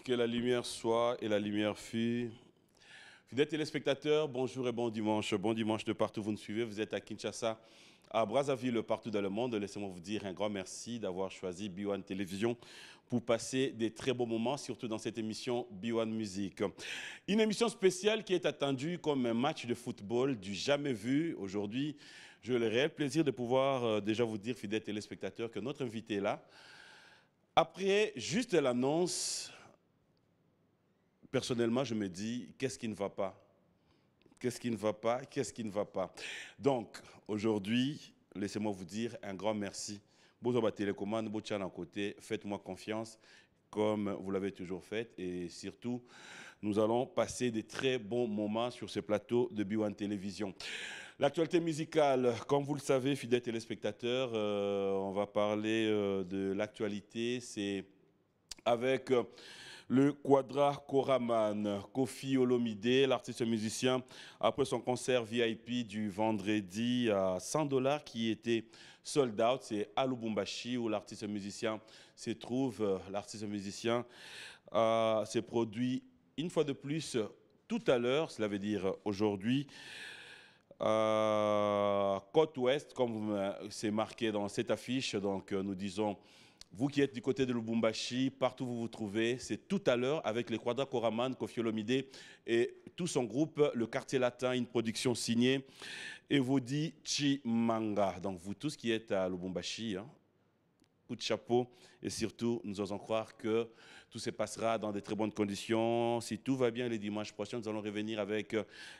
Que la lumière soit et la lumière fut. Fidèles téléspectateurs, bonjour et bon dimanche. Bon dimanche de partout où vous nous suivez. Vous êtes à Kinshasa, à Brazzaville, partout dans le monde. Laissez-moi vous dire un grand merci d'avoir choisi B1 Télévision pour passer des très beaux moments, surtout dans cette émission B1 Musique. Une émission spéciale qui est attendue comme un match de football du jamais vu. Aujourd'hui, j'ai le réel plaisir de pouvoir déjà vous dire, fidèles téléspectateurs, que notre invité est là. Après juste l'annonce, personnellement, je me dis, qu'est-ce qui ne va pas? Qu'est-ce qui ne va pas? Qu'est-ce qui ne va pas? Donc, aujourd'hui, laissez-moi vous dire un grand merci. Bonjour ma télécommande, Bochan à côté, faites-moi confiance comme vous l'avez toujours fait. Et surtout, nous allons passer des très bons moments sur ce plateau de B1 Télévision. L'actualité musicale, comme vous le savez, fidèles téléspectateurs, on va parler de l'actualité. C'est avec le Quadra Koraman, Kofi Olomide, l'artiste musicien, après son concert VIP du vendredi à $100 qui était sold out, c'est à Lubumbashi où l'artiste musicien se trouve. L'artiste musicien s'est produit une fois de plus tout à l'heure, cela veut dire aujourd'hui, côte ouest, comme c'est marqué dans cette affiche. Donc nous disons, vous qui êtes du côté de Lubumbashi, partout où vous vous trouvez, c'est tout à l'heure avec les Quadra Koraman, Kofi Olomide et tout son groupe, le Quartier Latin, une production signée Evodi Chimanga. Donc vous tous qui êtes à Lubumbashi, hein, coup de chapeau et surtout, nous osons croire que tout se passera dans de très bonnes conditions. Si tout va bien, les dimanches prochains, nous allons revenir avec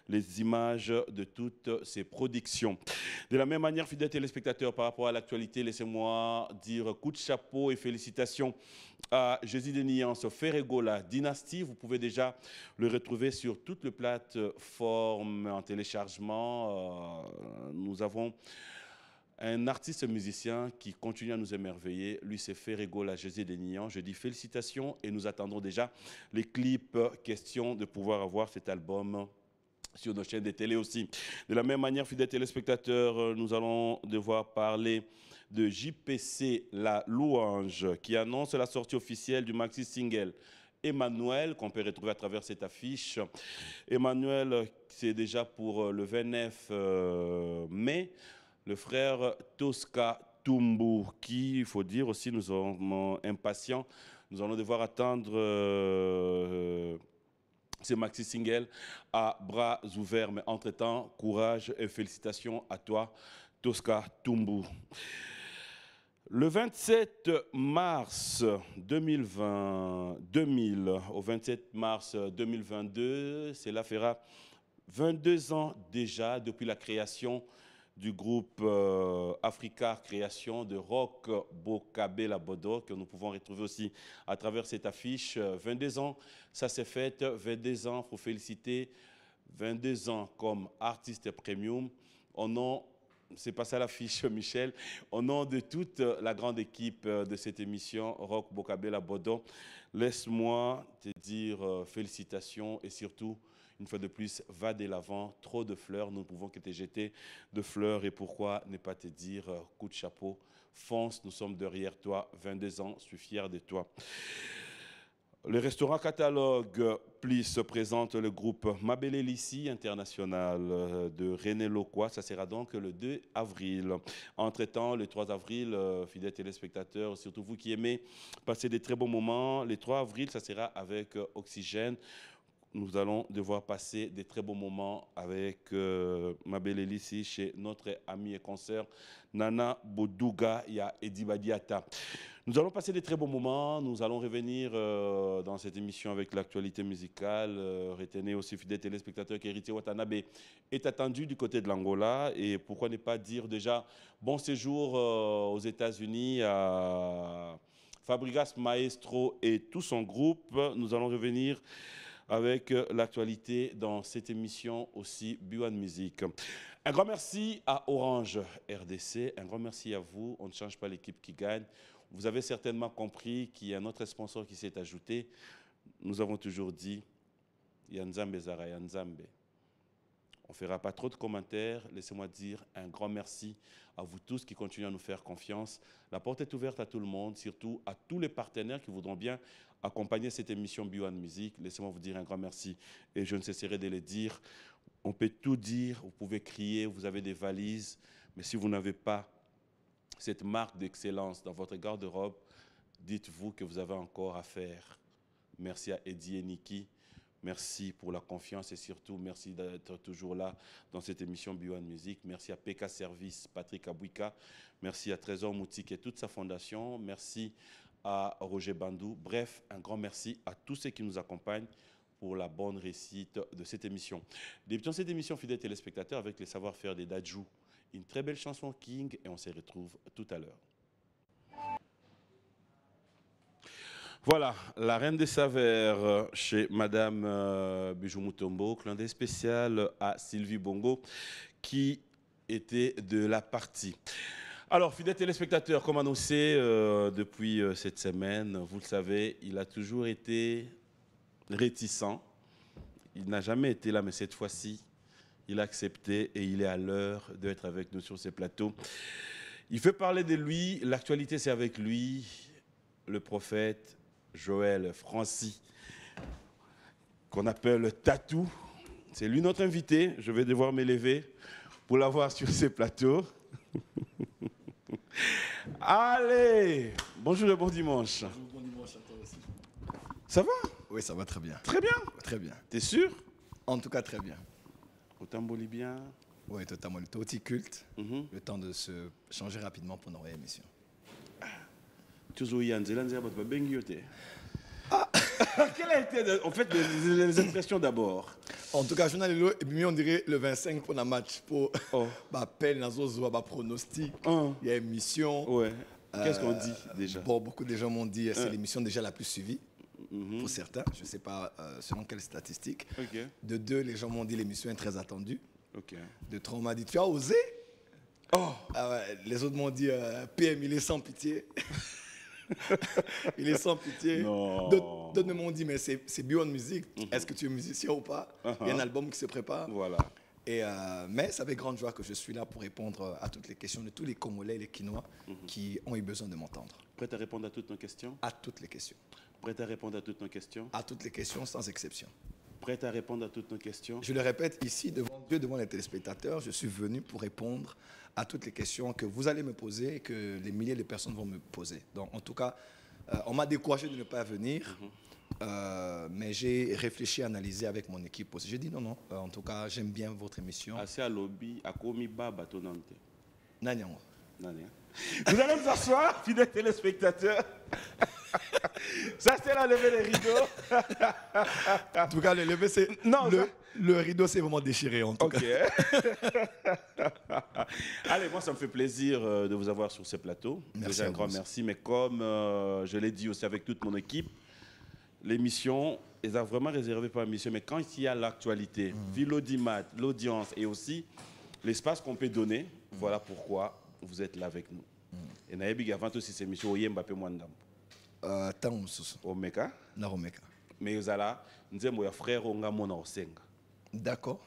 les images de toutes ces productions. De la même manière, fidèles téléspectateurs, par rapport à l'actualité, laissez-moi dire coup de chapeau et félicitations à Jésus de Niance, Ferregola, Dynastie. Vous pouvez déjà le retrouver sur toutes les plateformes en téléchargement. Nous avons un artiste musicien qui continue à nous émerveiller. Lui, c'est Ferregola, Jésus de Nian. Je dis félicitations et nous attendons déjà les clips. Question de pouvoir avoir cet album sur nos chaînes de télé aussi. De la même manière, fidèles téléspectateurs, nous allons devoir parler de JPC La Louange qui annonce la sortie officielle du maxi single Emmanuel, qu'on peut retrouver à travers cette affiche. Emmanuel, c'est déjà pour le 29 mai. Le frère Tosca Tumbu, qui, il faut dire aussi, nous sommes impatients. Nous allons devoir attendre ces maxi singles à bras ouverts. Mais entre-temps, courage et félicitations à toi, Tosca Tumbu. Le 27 mars 2000 au 27 mars 2022, cela fera 22 ans déjà depuis la création du groupe Africa Création de Rock Bokabela Bodo, que nous pouvons retrouver aussi à travers cette affiche. 22 ans, ça s'est fait. 22 ans, il faut féliciter. 22 ans comme artiste premium. Au nom, c'est pas ça l'affiche, Michel. Au nom de toute la grande équipe de cette émission, Rock Bokabela Bodo, laisse-moi te dire félicitations et surtout, une fois de plus, va de l'avant, trop de fleurs, nous ne pouvons que te jeter de fleurs et pourquoi ne pas te dire coup de chapeau, fonce, nous sommes derrière toi, 22 ans, je suis fier de toi. Le restaurant Catalogue Plus présente le groupe Mabele Lissi International de René Loquois. Ça sera donc le 2 avril. Entre-temps, le 3 avril, fidèles téléspectateurs, surtout vous qui aimez passer des très bons moments, le 3 avril, ça sera avec Oxygène. Nous allons devoir passer des très bons moments avec Mabele Lissi chez notre ami et consoeur Nana Boudouga et Edi Badiata. Nous allons passer des très bons moments. Nous allons revenir dans cette émission avec l'actualité musicale. Retenez aussi, fidèles téléspectateurs, qu'Héritier Watanabe est attendu du côté de l'Angola. Et pourquoi ne pas dire déjà bon séjour aux États-Unis à Fabregas Maestro et tout son groupe. Nous allons revenir avec l'actualité dans cette émission aussi B1 Musique. Un grand merci à Orange RDC, un grand merci à vous. On ne change pas l'équipe qui gagne. Vous avez certainement compris qu'il y a un autre sponsor qui s'est ajouté. Nous avons toujours dit, Yanzambe Zara Yanzambe. On ne fera pas trop de commentaires. Laissez-moi dire un grand merci à vous tous qui continuez à nous faire confiance. La porte est ouverte à tout le monde, surtout à tous les partenaires qui voudront bien accompagné cette émission B1 Musique. Laissez-moi vous dire un grand merci et je ne cesserai de le dire. On peut tout dire, vous pouvez crier, vous avez des valises, mais si vous n'avez pas cette marque d'excellence dans votre garde-robe, dites-vous que vous avez encore à faire. Merci à Eddie et Niki. Merci pour la confiance et surtout merci d'être toujours là dans cette émission B1 Musique. Merci à PK Service, Patrick Abouika. Merci à Trésor Moutique et toute sa fondation. Merci à Roger Bandou. Bref, un grand merci à tous ceux qui nous accompagnent pour la bonne réussite de cette émission. Débutons cette émission, fidèles téléspectateurs, avec les savoir-faire des Dadju. Une très belle chanson King et on se retrouve tout à l'heure. Voilà, la reine des saveurs chez Madame Bijou Mutombo, clin d'œil spécial à Sylvie Bongo qui était de la partie. Alors, fidèles téléspectateurs, comme annoncé depuis cette semaine, vous le savez, il a toujours été réticent. Il n'a jamais été là, mais cette fois-ci, il a accepté et il est à l'heure d'être avec nous sur ces plateaux. Il fait parler de lui, l'actualité c'est avec lui, le prophète Joël Francis, qu'on appelle Tatou. C'est lui notre invité. Je vais devoir m'élever pour l'avoir sur ces plateaux. Allez, bonjour et bon dimanche. Bonjour, bon dimanche à toi aussi. Ça va? Oui, ça va très bien. Très bien. Très bien. T'es sûr? En tout cas, très bien. Autant bien. Oui, totalement. Le Toti culte. Le temps de se changer rapidement pour notre émission. Quelle a été, en fait, les impressions d'abord? En tout cas, je on dirait le 25 pour un match. Pour appel, pronostic, il y a émission. Ouais. Qu'est-ce qu'on dit déjà? Bon, beaucoup de gens m'ont dit que c'est l'émission déjà la plus suivie. Pour certains, je ne sais pas selon quelles statistiques. Okay. De deux, les gens m'ont dit l'émission est très attendue. Okay. De trois, on m'a dit tu as osé. Les autres m'ont dit PM, il est sans pitié. Il est sans pitié. D'autres m'ont dit mais c'est Beyond Music. Est-ce que tu es musicien ou pas? Il y a un album qui se prépare. Voilà. Et, mais c'est avec grande joie que je suis là pour répondre à toutes les questions de tous les Congolais et les Quinois qui ont eu besoin de m'entendre. Prêt à répondre à toutes nos questions? À toutes les questions. Prêt à répondre à toutes nos questions? À toutes les questions sans exception. Prêt à répondre à toutes nos questions? Je le répète ici devant Dieu, devant les téléspectateurs, je suis venu pour répondre à toutes les questions que vous allez me poser et que les milliers de personnes vont me poser. Donc en tout cas, on m'a découragé de ne pas venir, mais j'ai réfléchi, analysé avec mon équipe aussi. J'ai dit non, en tout cas, j'aime bien votre émission. Assez à lobby, à komi baba tonante. Nanyango. Vous allez vous asseoir, fidèles téléspectateurs. Ça, c'est la levée des rideaux. En tout cas, le rideau, c'est vraiment déchiré. En tout cas. Allez, moi, ça me fait plaisir de vous avoir sur ce plateau. Merci. Déjà, un grand merci. Mais comme je l'ai dit aussi avec toute mon équipe, l'émission est vraiment réservée pour l'émission. Mais quand il y a l'actualité, vu l'audimat, l'audience et aussi l'espace qu'on peut donner, voilà pourquoi vous êtes là avec nous. Et naïbi avant aussi cette émission, Mbappé Mwandam. Omeka. Na Omeka. Mais vous allez, nous avons un frère Onga Mona Osenga. D'accord.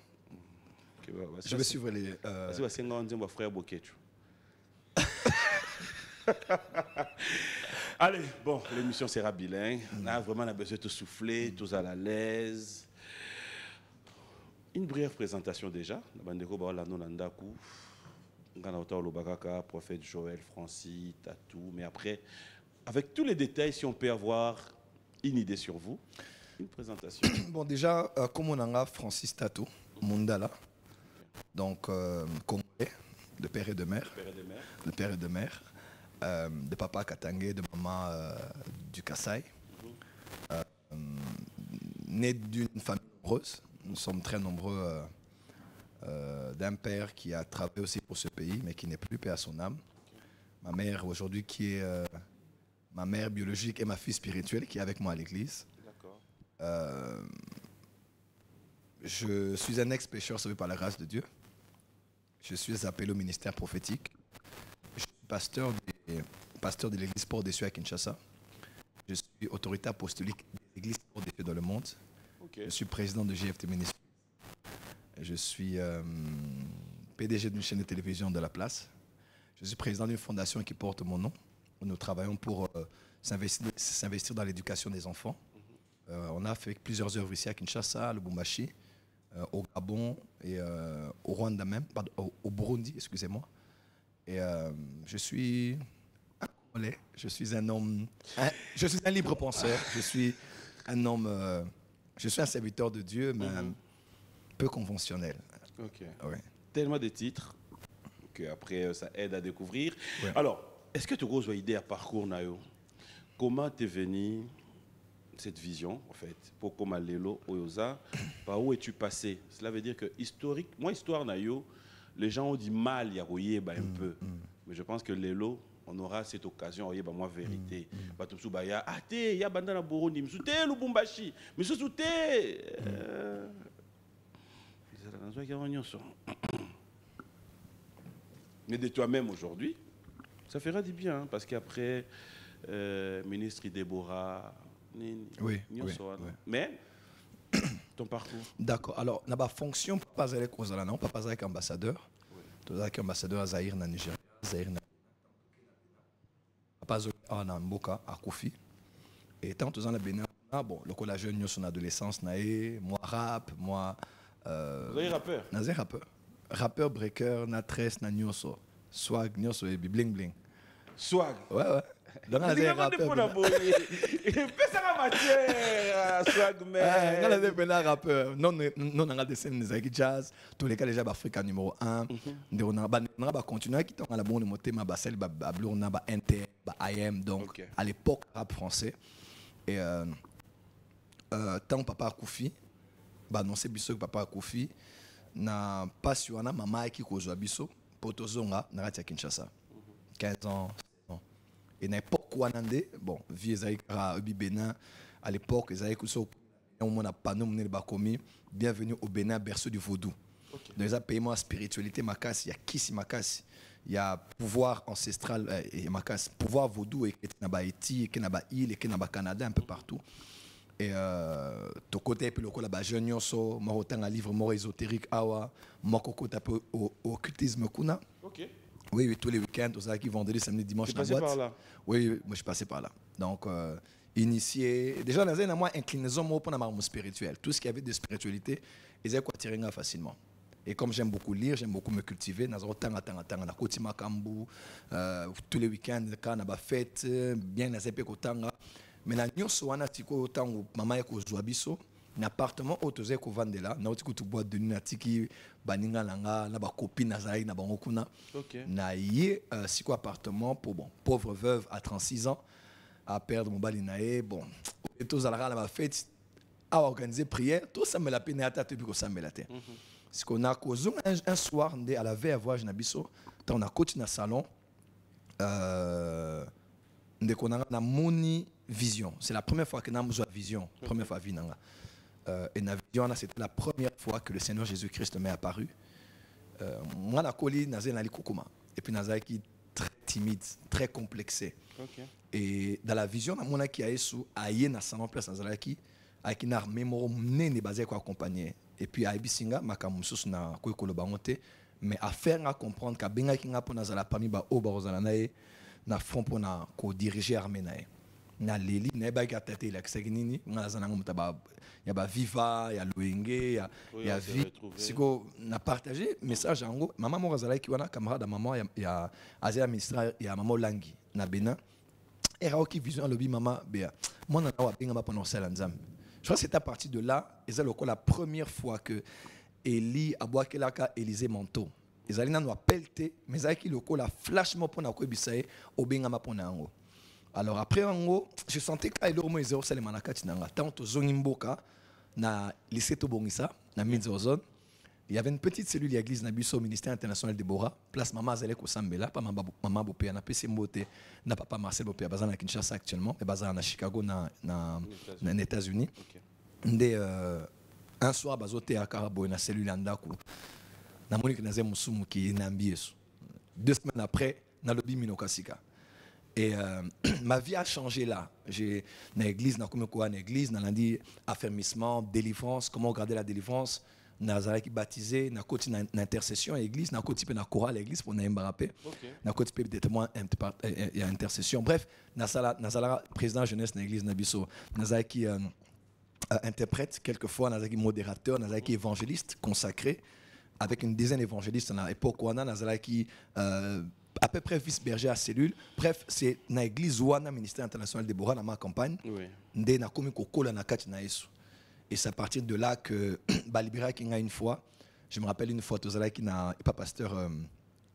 Je vais suivre les. C'est un frère Bokechu. Allez, bon, l'émission sera bilingue. Là, vraiment, on a besoin de souffler, tous à l'aise. Une brève présentation déjà. Prophète Joël Francis, Tatou. Mais après, avec tous les détails, si on peut avoir une idée sur vous, une présentation. Bon, déjà, comme on a Francis Tatou, Mundala, donc Congolais, de père et de mère. De père et de mère. De papa Katangé, de maman du Kassai. Né d'une famille nombreuse. Nous sommes très nombreux. D'un père qui a travaillé aussi pour ce pays, mais qui n'est plus, paix à son âme. Ma mère aujourd'hui qui est ma mère biologique et ma fille spirituelle qui est avec moi à l'église. Je suis un ex-pécheur sauvé par la grâce de Dieu. Je suis appelé au ministère prophétique. Je suis pasteur de l'église Port des Cieux à Kinshasa. Je suis autorité apostolique de l'église Port des Cieux dans le monde. Je suis président de GFT Ministries. Je suis PDG d'une chaîne de télévision de la place. Je suis président d'une fondation qui porte mon nom. Nous travaillons pour s'investir dans l'éducation des enfants. On a fait plusieurs œuvres ici à Kinshasa, à Lubumbashi, au Gabon et au Rwanda même, pardon, au Burundi, excusez-moi. Et je suis un Congolais, je suis un homme, je suis un libre penseur, je suis un homme, je suis un serviteur de Dieu, mais peu conventionnel. Ok. Ouais. Tellement de titres qu'après ça aide à découvrir. Ouais. Alors, est-ce que tu as une idée à parcours Nayo? Comment t'es venu cette vision, en fait, pour comme Lelo Oyoza, par où es-tu passé? Cela veut dire que historique, moi, histoire Nayo, les gens ont du mal à y un peu. Mais je pense que Lelo, on aura cette occasion, à moi, vérité. Batumsu Baya, ah, il y a Bandana Burundi, Msute, Lubumbashi, Msute. Mais de toi-même aujourd'hui, ça fera du bien, hein, parce qu'après, ministre Déborah, Oui. mais ton parcours. D'accord. Alors, dans ma fonction, pas avec Ozala, non, pas avec ambassadeur. Tu as ambassadeur à Zaïre, dans Nigeria, Zaïre, pas à Mboka, à Kofi. Et tant que tu as Bénin, bon, le collège jeune, son adolescence, moi rap, moi. Vous avez rappeur? Nazé rappeur. Rappeur, breaker, na tresse, na nyoso. Swag, nyoso, et bling bling. Swag. Ouais. Donc, Nazé rappeur. Pesa la matière, swag, mais. Nazé Bénin rappeur. Non, on a des scènes de jazz. Tous les cas, déjà, Africa numéro 1. On a continué qui ont la bonne montée, ma bassel, Blue, on a NT, IM. Donc, à l'époque, rap français. Et tant papa Koufi. Non, c'est biso papa Kofi na pas sur na maman qui kozwa biso potozonga na ratia Kinshasa 15 ans. Et na époque wanande bon vie Zaïra Bénin à l'époque Zaïra Kouso on a pas nommé ba commis bienvenue au Bénin berceau du vaudou. Dans les paiements spiritualité makasi il y a kisi makasi il y a pouvoir ancestral et makasi pouvoir vaudou et na ba Haïti et na ba île et na ba Canada un peu partout. Et ton côté puis le coup là-bas jeune so moi autant un livre mort ésotérique awa moi coco tape au occultisme kuna. OK. Oui, tous les week-ends aux qui vendredi samedi dimanche dans la boîte. Par là. Oui, moi je suis passé par là. Donc initié déjà dans un moi inclinaison moi pour mon spirituel. Tout ce qui avait de spiritualité, ils avaient quoi tirer facilement. Et comme j'aime beaucoup lire, j'aime beaucoup me cultiver, dans autant na kotima kambu tous les week-ends quand on a fête bien na zepe kotanga. Mais la nyonso wana tiko autant maman yako zwabiso n'appartement autozé ko vandela na otiko tu boîte de nuit natiki baninga langa na ba copine na zai na bango kuna na yé siko appartement pour bon pauvre veuve à 36 ans à perdre mon bali naé bon et tous à la fête à organiser prière tout ça me la peine à tête puis ko ça me la terre ce qu'on a causé un soir ndé à la veille à voyage na biso on a coach na salon ndé qu'on a moni vision. C'est la première fois que nous avons besoin de vision. Première fois vie et la vision, c'était la première fois que le Seigneur Jésus-Christ m'est apparu. Moi, la coli, nazé kokoma. Et puis nazé qui très timide, très complexé. Et dans la vision, mon qui a sous aïe na salon place nazé qui a qui n'a mémoire né basé quoi accompagner. Et puis à Ibisinga, makamusus na ko kolobangote, mais à faire comprendre qu'à benga qui n'a pas nazé la parmi ba oba rozalanae na front pour na ko diriger armée nae. Na leli na ba ka tete la nini na zana ngomtaba ya ba viva ya loenge ya vie siko na partager message ango maman mo razala ki wana camarade maman ya azia ministra ya maman Langi na Bénin era oki vision lobi maman bea mona na wa benga ba pendant ça nzambe. Je crois que c'est à partir de là et c'est la première fois que Eli aboakelaka Élisée Manteau ezali na no appelte mais aki loko la flash mo pona ko bisaye obenga ma pona ango. Alors après en gros, je sentais que Aïlo Moïse Salem Manakati nanga tant au Zongimboka na lycée Tobongisa na Midzozone. Il y avait une petite cellule d'église na biso au ministère international de Bora, place maman Zalek au Sambela, pas maman Bopé na PC Mbote, na papa Marcel Bopé bazan na Kinshasa actuellement, et bazan na Chicago na États-Unis. Ndé un soir bazoté à Karabo na cellule andaku. Na Monique na Zemusumu qui na mbieso. 2 semaines après, na lobi Minokasika. Et ma vie a changé là. J'ai dans l'église, dans l'église, dans lundi affermissement, délivrance, comment garder la délivrance. nazala qui baptisé na côté na intercession à l'église na côté pe na chorale à l'église pour na mbarapé na côté pe des témoins il y a intercession bref nazala président jeunesse na l'église na biso nazala qui interprète quelquefois nazala qui modérateur nazala qui évangéliste consacré avec une dizaine d'évangélistes à l'époque wana nazala qui à peu près vice-berger à cellule. Bref, c'est dans l'église ou dans le ministère international de Bora, dans ma campagne. Ndé na komi kokola na kati na Yesu. Et c'est à partir de là que Balibira qui a une fois, je me rappelle une fois, Tozala qui n'a pas pasteur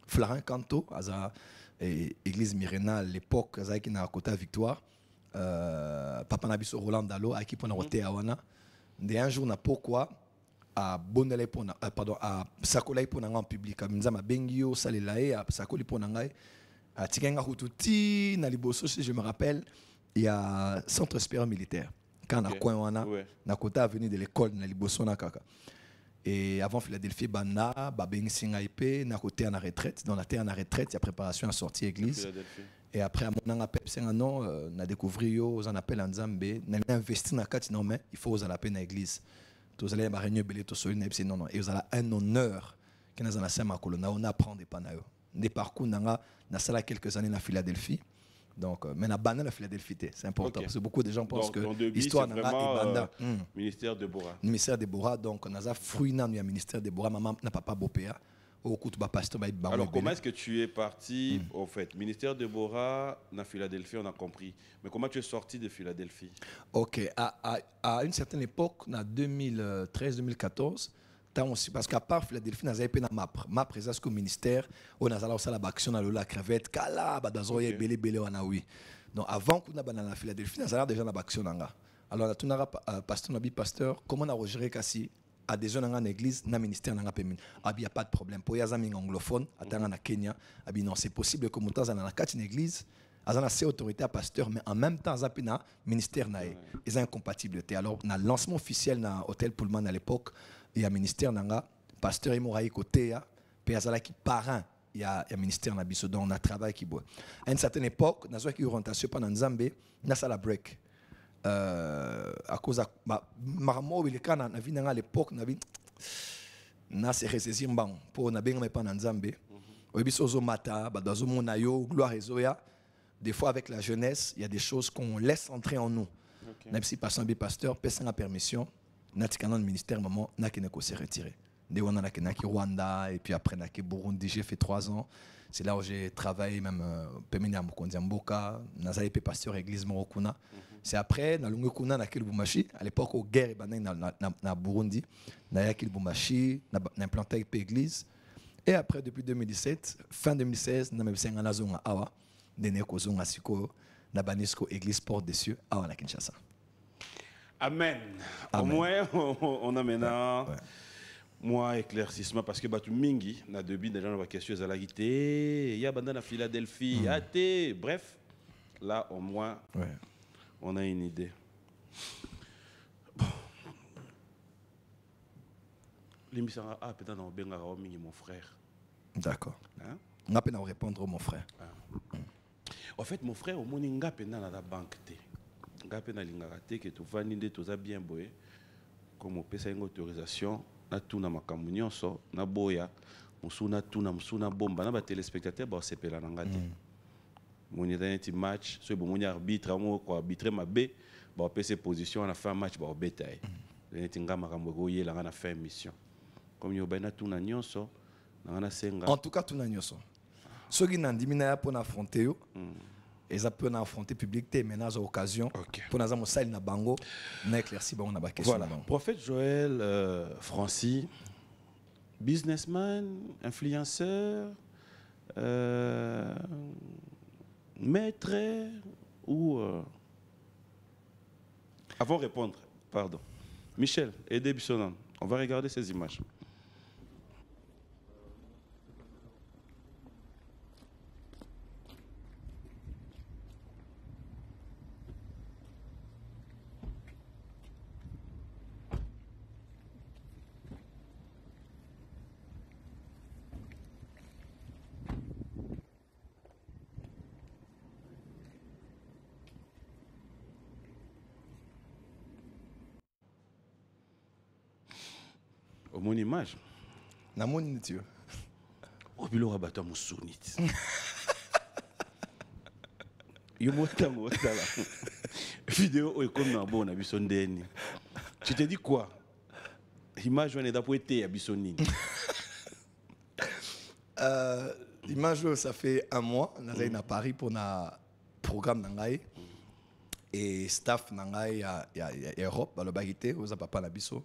Flarin Canto, à l'église Mirena à l'époque, qui n'a côté Victoire, Papa Nabiso Roland Dalo, à qui on a roté à Wana. Ndé un jour n'a pourquoi à Bonele pona pardon à Sakolai pona en public à Minzama Bengio Salelae à Sakoli pona ngai à Tikenga Hututi na liboso si je me rappelle il y a centre supérieur militaire quand na coin wana na côté avenue de l'école na liboso na kaka et avant Philadelphie bana ba bengi singa ip na côté en retraite dans la terre en retraite il y a préparation à sortir église et après à mon pep c'est un nom na découvrir yo aux en appel en Nzambe na investir na kati non mais il faut aux en appel na église. Tous allez réunir belé tous sur une non non et vous avez un honneur que nous allons faire ma colonne on apprend des panayo des parcours nanga na sala quelques années na Philadelphie donc mais na banane la Philadelphie c'est important parce que beaucoup de gens pensent que l'histoire nanga est banda ministère de Bora ministère de Bora donc on a fruit na ya ministère de Bora maman na papa bopéa au coup ba pasteur ba alors comment est-ce que tu es parti au fait ministère de Bora na Philadelphie on a compris mais comment tu es sorti de Philadelphie? Ok à une certaine époque en 2013-2014 parce qu'à part Philadelphie nous avons une map présence au ministère on a aussi la action dans la crevette kala badazoye belé wana oui donc avant qu'on a dans Philadelphie nous avons déjà la action nanga alors on a pasteur nabi pasteur comment on a géré kasi adhésion dans l'église dans le ministère dans il n'y a pas de problème pour les amis anglophones attendant na Kenya non c'est possible que montant dans la quatre église azana c'est autorité à pasteur mais en même temps zapina ministère na ils ont incompatibilité alors na lancement officiel na hôtel Pullman à l'époque il y a ministère nanga pasteur imoraï côté ya puis azala qui parrain il y a ministère na biso donc on a travail qui boit à une certaine époque na zo qui orientation pendant Nzambe na sala break à cause maramo il est na vie à l'époque na vie na se ressaisir mbang pour na benga pas na Nzambe obiso zo mata ba dazo monayo gloire ezoya des fois avec la jeunesse il y a des choses qu'on laisse entrer en nous même si passant bi pasteur pèse la permission na tikana ministère maman na keneko se retirer de wana na kenaki Rwanda et puis après na ke Burundi j'ai fait 3 ans. C'est là où j'ai travaillé même pemeni à Mokondiamboka, nazali pe pasteur église Morokuna. C'est après na lungu kuna na Kilbumashi à l'époque au guerre banane na Burundi, na ya Kilbumashi na implanté pe église et après depuis 2017, fin 2016 na mebisenga na zonga awa dene ko zonga siko na banisco église porte des cieux awa na Kinshasa. Amen. Au moins on a maintenant moi éclaircissement parce que batu mingi na debi déjà na question za la guité il y a bandana Philadelphie athée bref là au moins on a une idée bon limbisanga peut-être na benga ka mingi mon frère d'accord on a peine à répondre mon frère en fait mon frère au moni nga pena na la banque té nga pena lingaka té que tout va ninde tout ça bien boé comme on peut ça une autorisation na tuna makambo nyonso na boya musuna tuna musuna bomba na ba téléspectateurs ba sepela na ngate moni dans match so bo moni arbitre amo ko arbitrer mabe ba pese position na fin match ba betaille neti nga makambo ko yela na fin mission comme yo ba na tuna nyonso na senga en tout cas tuna nyonso soki na ndimina ya pour affronter yo et ça peut affronter public mais dans occasion pour nous salle na bango na éclairci ba on a ba question voilà prophète Joël Francis businessman influenceur maître ou avant de répondre pardon Michel aidez Bissonan on va regarder ces images. Au mon image. Na mon initiative. Au bilo rabata moussounit. Yo motango tala. Vidéo est comme na bon na bisondeni. Tu te dis quoi? Image on est d'appoêter à bisonini. L'image, ça fait un mois. On est à Paris pour un programme Nangaï. Et staff Nangaï à Europe, à l'Obagité, aux Papa Nabiso.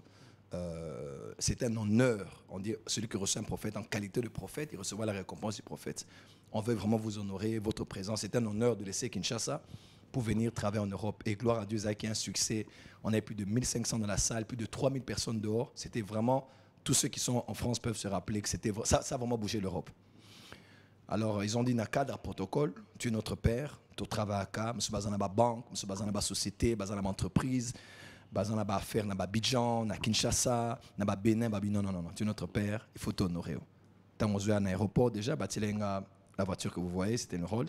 C'est un honneur. On dit celui qui reçoit un prophète en qualité de prophète, il recevra la récompense du prophète. On veut vraiment vous honorer, votre présence. C'est un honneur de laisser Kinshasa pour venir travailler en Europe. Et gloire à Dieu, ça a été un succès. On avait plus de 1500 dans la salle, plus de 3000 personnes dehors. C'était vraiment, tous ceux qui sont en France peuvent se rappeler que ça a vraiment bougé l'Europe. Alors, ils ont dit, dans le cadre protocole, tu es notre père, tu travailles à Ka, je suis basé dans la banque, je suis basé dans la société, basé dans l'entreprise, basé dans la affaire, dans Abidjan, dans Kinshasa, dans Bénin, non, tu es notre père, il faut t'honorer. Quand on est à l'aéroport, déjà, la voiture que vous voyez, c'était une Rolls.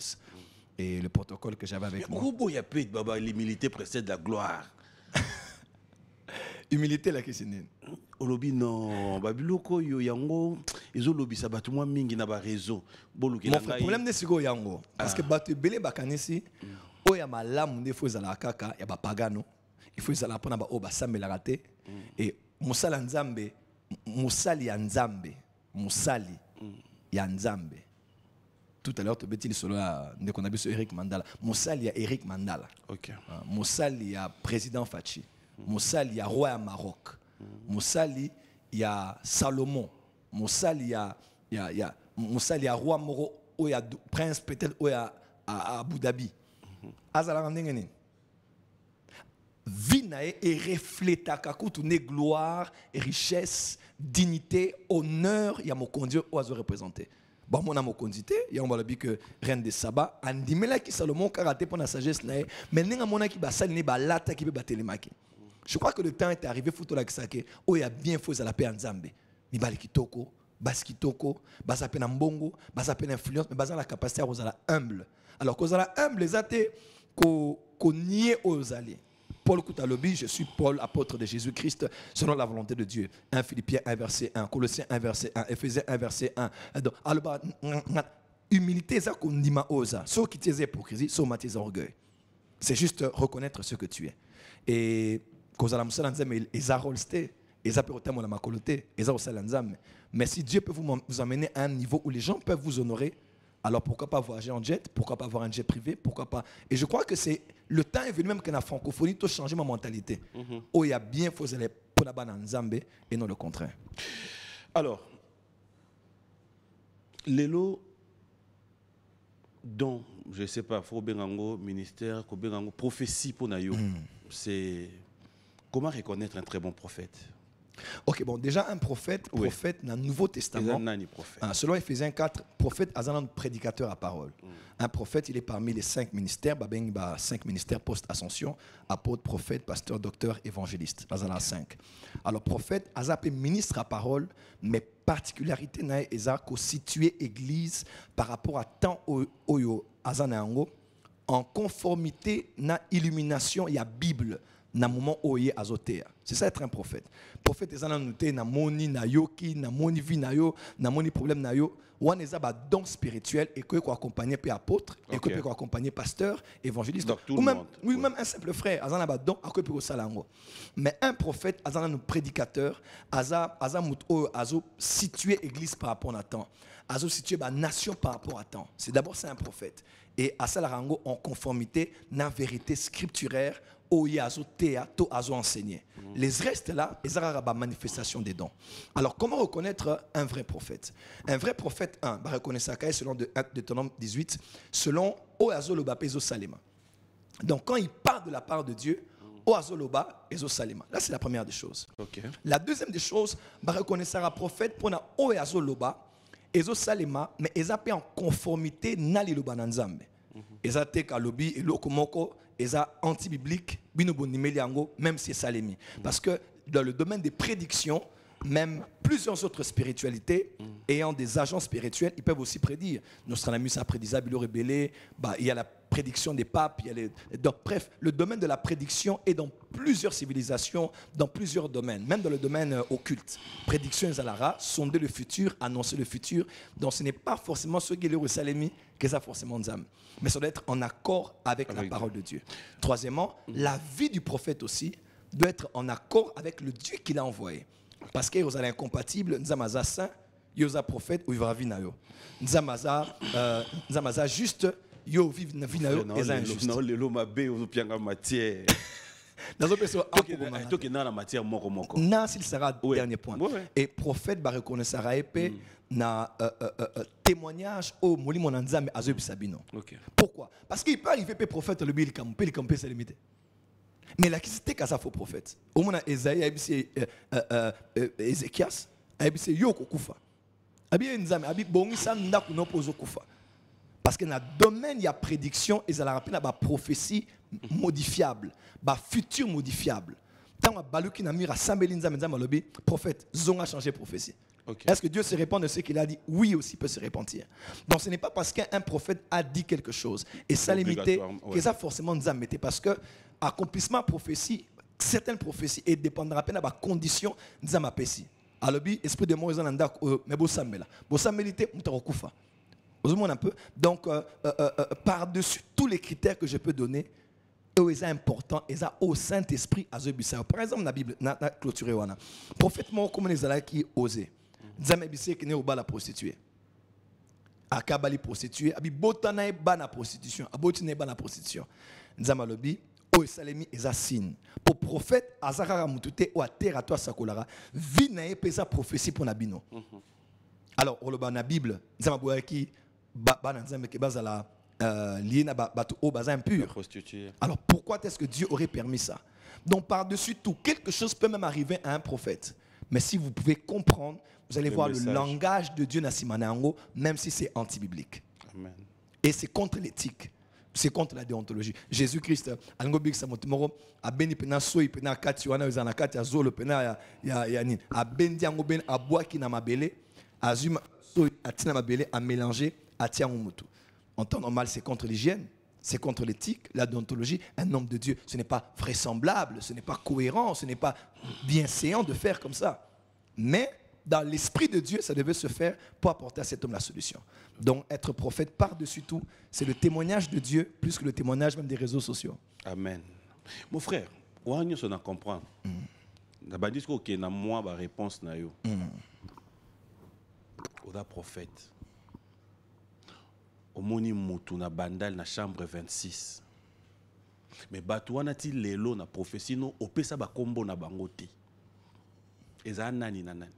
Et le protocole que j'avais avec moi. Pourquoi il y a peu de l'humilité précède la gloire? Humilité, la question. Olobi non, babiloko yo yango, ils ont lobby ça tout moi mingi na ba réseau. Mon frère, problème n'est pas yango parce que batu belé bakanisi, oya malamu ne faut zala kaka ya ba pagano. Il faut zala pona ba o ba sambela raté et musala nzambe, musali ya nzambe, musali ya nzambe. Tout à l'heure, tu as dit solo qu'on a vu sur Eric Mandala. Moussal, il y a Eric Mandala. Okay. Moussal, il y a président Fachi. Moussal, il y a roi à Maroc. Moussal, il y a Salomon. Moussal, il y a roi Moro, il y a prince peut-être à Abu Dhabi. Azala ngene. Vinae et reflète à kakoutoune gloire, richesse, dignité, honneur, il y a mon conduit au azo représenté. Bon, mon amour condité, il y a un balabi que reine de Saba, andimela qui Salomon karaté pour la sagesse là, mais n'enga mona qui ba salini ba lata qui peut battre les maki. Je crois que le temps est arrivé photo la kisake, oh il y a bien faux à la paix en Zambie. Mi bali kitoko, baskitoko, basa pena mbongo, basa pena influence, mais basa la capacité à la humble. Alors qu'on la humble les athées qu'on nie aux alliés. Paul Koutalobi, je suis Paul, apôtre de Jésus-Christ, selon la volonté de Dieu. 1 Philippiens 1, verset 1, Colossiens 1, verset 1, Éphésiens 1, verset 1. Alors, humilité, c'est qu'on dit ma osa. Sauf qui t'es hypocrisie, sauf ma t'es orgueil. C'est juste reconnaître ce que tu es. Et, quand on a dit, ils ont rolsté, ils ont makoloté, ils ont salanzam. Mais si Dieu peut vous amener à un niveau où les gens peuvent vous honorer, alors pourquoi pas voyager en jet? Pourquoi pas avoir un jet privé? Pourquoi pas? Et je crois que c'est le temps est venu même que la francophonie doit changer ma mentalité. Où il y a bien faut aller pour la banane Zambé et non le contraire. Alors, l'élo dont je ne sais pas, faut bengango ministère, ko bengango prophétie pour nayo. C'est comment reconnaître un très bon prophète? Ok, bon, déjà un prophète dans le Nouveau Testament, selon Éphésiens 4, prophète est un prédicateur à parole. Un prophète, il est parmi les 5 ministères, 5 ministères post-ascension, apôtre, prophète, pasteur, docteur, évangéliste. Azana 5. Alors, prophète, Azapé ministre à parole, mais particularité nae eza ko situer église par rapport à tant oyo Azana en conformité na illumination, il y a Bible. Na moment oye azotea. C'est ça être un prophète. Prophète ezana noté na moni na yoki, na moni vi na yo, na moni problème na yo. Wan eza ba don spirituel et que ko accompagner pe apôtre et que ko accompagner pasteur, évangéliste ou même oui même un simple frère azana ba don akope ko salango. Mais un prophète azana no prédicateur, aza mut o azo situer église par rapport à temps. Azo situer ba nation par rapport à temps. C'est d'abord c'est un prophète et à salarango en conformité na vérité scripturaire. To azo enseigné. Les restes là, ils ont la manifestation des dons. Alors, comment reconnaître un vrai prophète? Un vrai prophète, reconnaître ça selon Deutéronome 18, selon Oazo Loba Pezo Salema. Donc, quand il parle de la part de Dieu, Oazo Loba Pezo Salema. Là, c'est la première des choses. Okay. La deuxième des choses, reconnaître un prophète pour Oazo Loba Pezo Salema, mais ils ont en conformité Nali Loba Nanzambe. Ils ont été Kalobi et Lokomoko. Et ça anti-biblique, même si c'est Salemi. Parce que dans le domaine des prédictions, même plusieurs autres spiritualités ayant des agents spirituels, ils peuvent aussi prédire. Nostradamus a prédit Zabilo Rebellé, il y a la prédictions des papes. Bref, le domaine de la prédiction est dans plusieurs civilisations, dans plusieurs domaines, même dans le domaine occulte. Prédiction Zalara, sonder le futur, annoncer le futur. Donc ce n'est pas forcément ce qui est le Jérusalem que ça forcément Nzam. Mais ça doit être en accord avec la parole de Dieu. Troisièmement, la vie du prophète aussi doit être en accord avec le Dieu qu'il a envoyé. Parce que vous allez incompatible, Nzamaza saint, Yosa prophète ou Ivra Vinayo. Nzamaza juste, Yo vive na Vinayo et injuste. Non, le lomabé ou pianga matière. Dans une personne, donc dans la matière moko moko. Non, s'il sera dernier point. Et prophète va reconnaître ça na témoignage au moli monanzame azobi sabino. Pourquoi? Parce qu'il peut arriver pe prophète le bil kam pe kampe c'est limité. Mais la question c'est qu'à faux prophète. Au moment Esaïe abisi Ézéchias abisi yo kokufa. Abi nzame abi bongisa ndaku no pozo kufa. Parce que dans le domaine il y a prédiction et ça la rappelle la prophétie modifiable, ba futur modifiable. Tant baluki na mira sambeli nzame nzame lobi prophète zonga changer prophétie. Est-ce que Dieu se répand de ce qu'il a dit? Oui, aussi peut se repentir. Donc ce n'est pas parce qu'un prophète a dit quelque chose et ça limité que ça forcément nous a mis. Parce que accomplissement prophétie, certaines prophéties et dépendra de la condition nous a mapesi. Alors esprit de moi en mais beau samela. Beau samelité on te recouffa. Un peu. Donc par-dessus tous les critères que je peux donner, c'est important et ça au Saint-Esprit à Zebissa. Par exemple la Bible n'a clôturé wana. Prophète moi comme les ala qui osé. Nzambe bise ki ne oba la prostituée. Akabali prostituée, abi botana e ba na prostitution, aboti ne ba na prostitution. Nzambe lobi o esalemi eza signe. Pour prophète azakara mutute o atera to sakolara, vi na e pesa prophétie pour nabino. Alors on le ba na Bible, nzambe boyaki ba na nzambe ke bazala lié na batu o baza impur. Alors pourquoi est-ce que Dieu aurait permis ça? Donc par-dessus tout, quelque chose peut même arriver à un prophète. Mais si vous pouvez comprendre, vous allez voir le langage de Dieu Nasimanango, même si c'est anti-biblique. Amen. Et c'est contre l'éthique. C'est contre la déontologie. Jésus-Christ, Angobik Samotimoro, a béni pena soi, pena kati wana uzana kati azolo pena ya ni. A bendi angoben a boaki na mabele, a zuma soi atina mabele a mélanger a tiangumutu. En temps normal, c'est contre l'hygiène. C'est contre l'éthique, la déontologie. Un homme de Dieu, ce n'est pas vraisemblable, ce n'est pas cohérent, ce n'est pas bienséant de faire comme ça. Mais dans l'esprit de Dieu, ça devait se faire pour apporter à cet homme la solution. Donc être prophète par-dessus tout, c'est le témoignage de Dieu plus que le témoignage même des réseaux sociaux. Amen. Mon frère, on a compris. On dit que moi ma réponse na yo. On a prophète. Omoni mutu na bandal na chambre 26. Mais batu wana ti lelo na prophétie no opesa ba kombo na bango te. Eza nani na nani.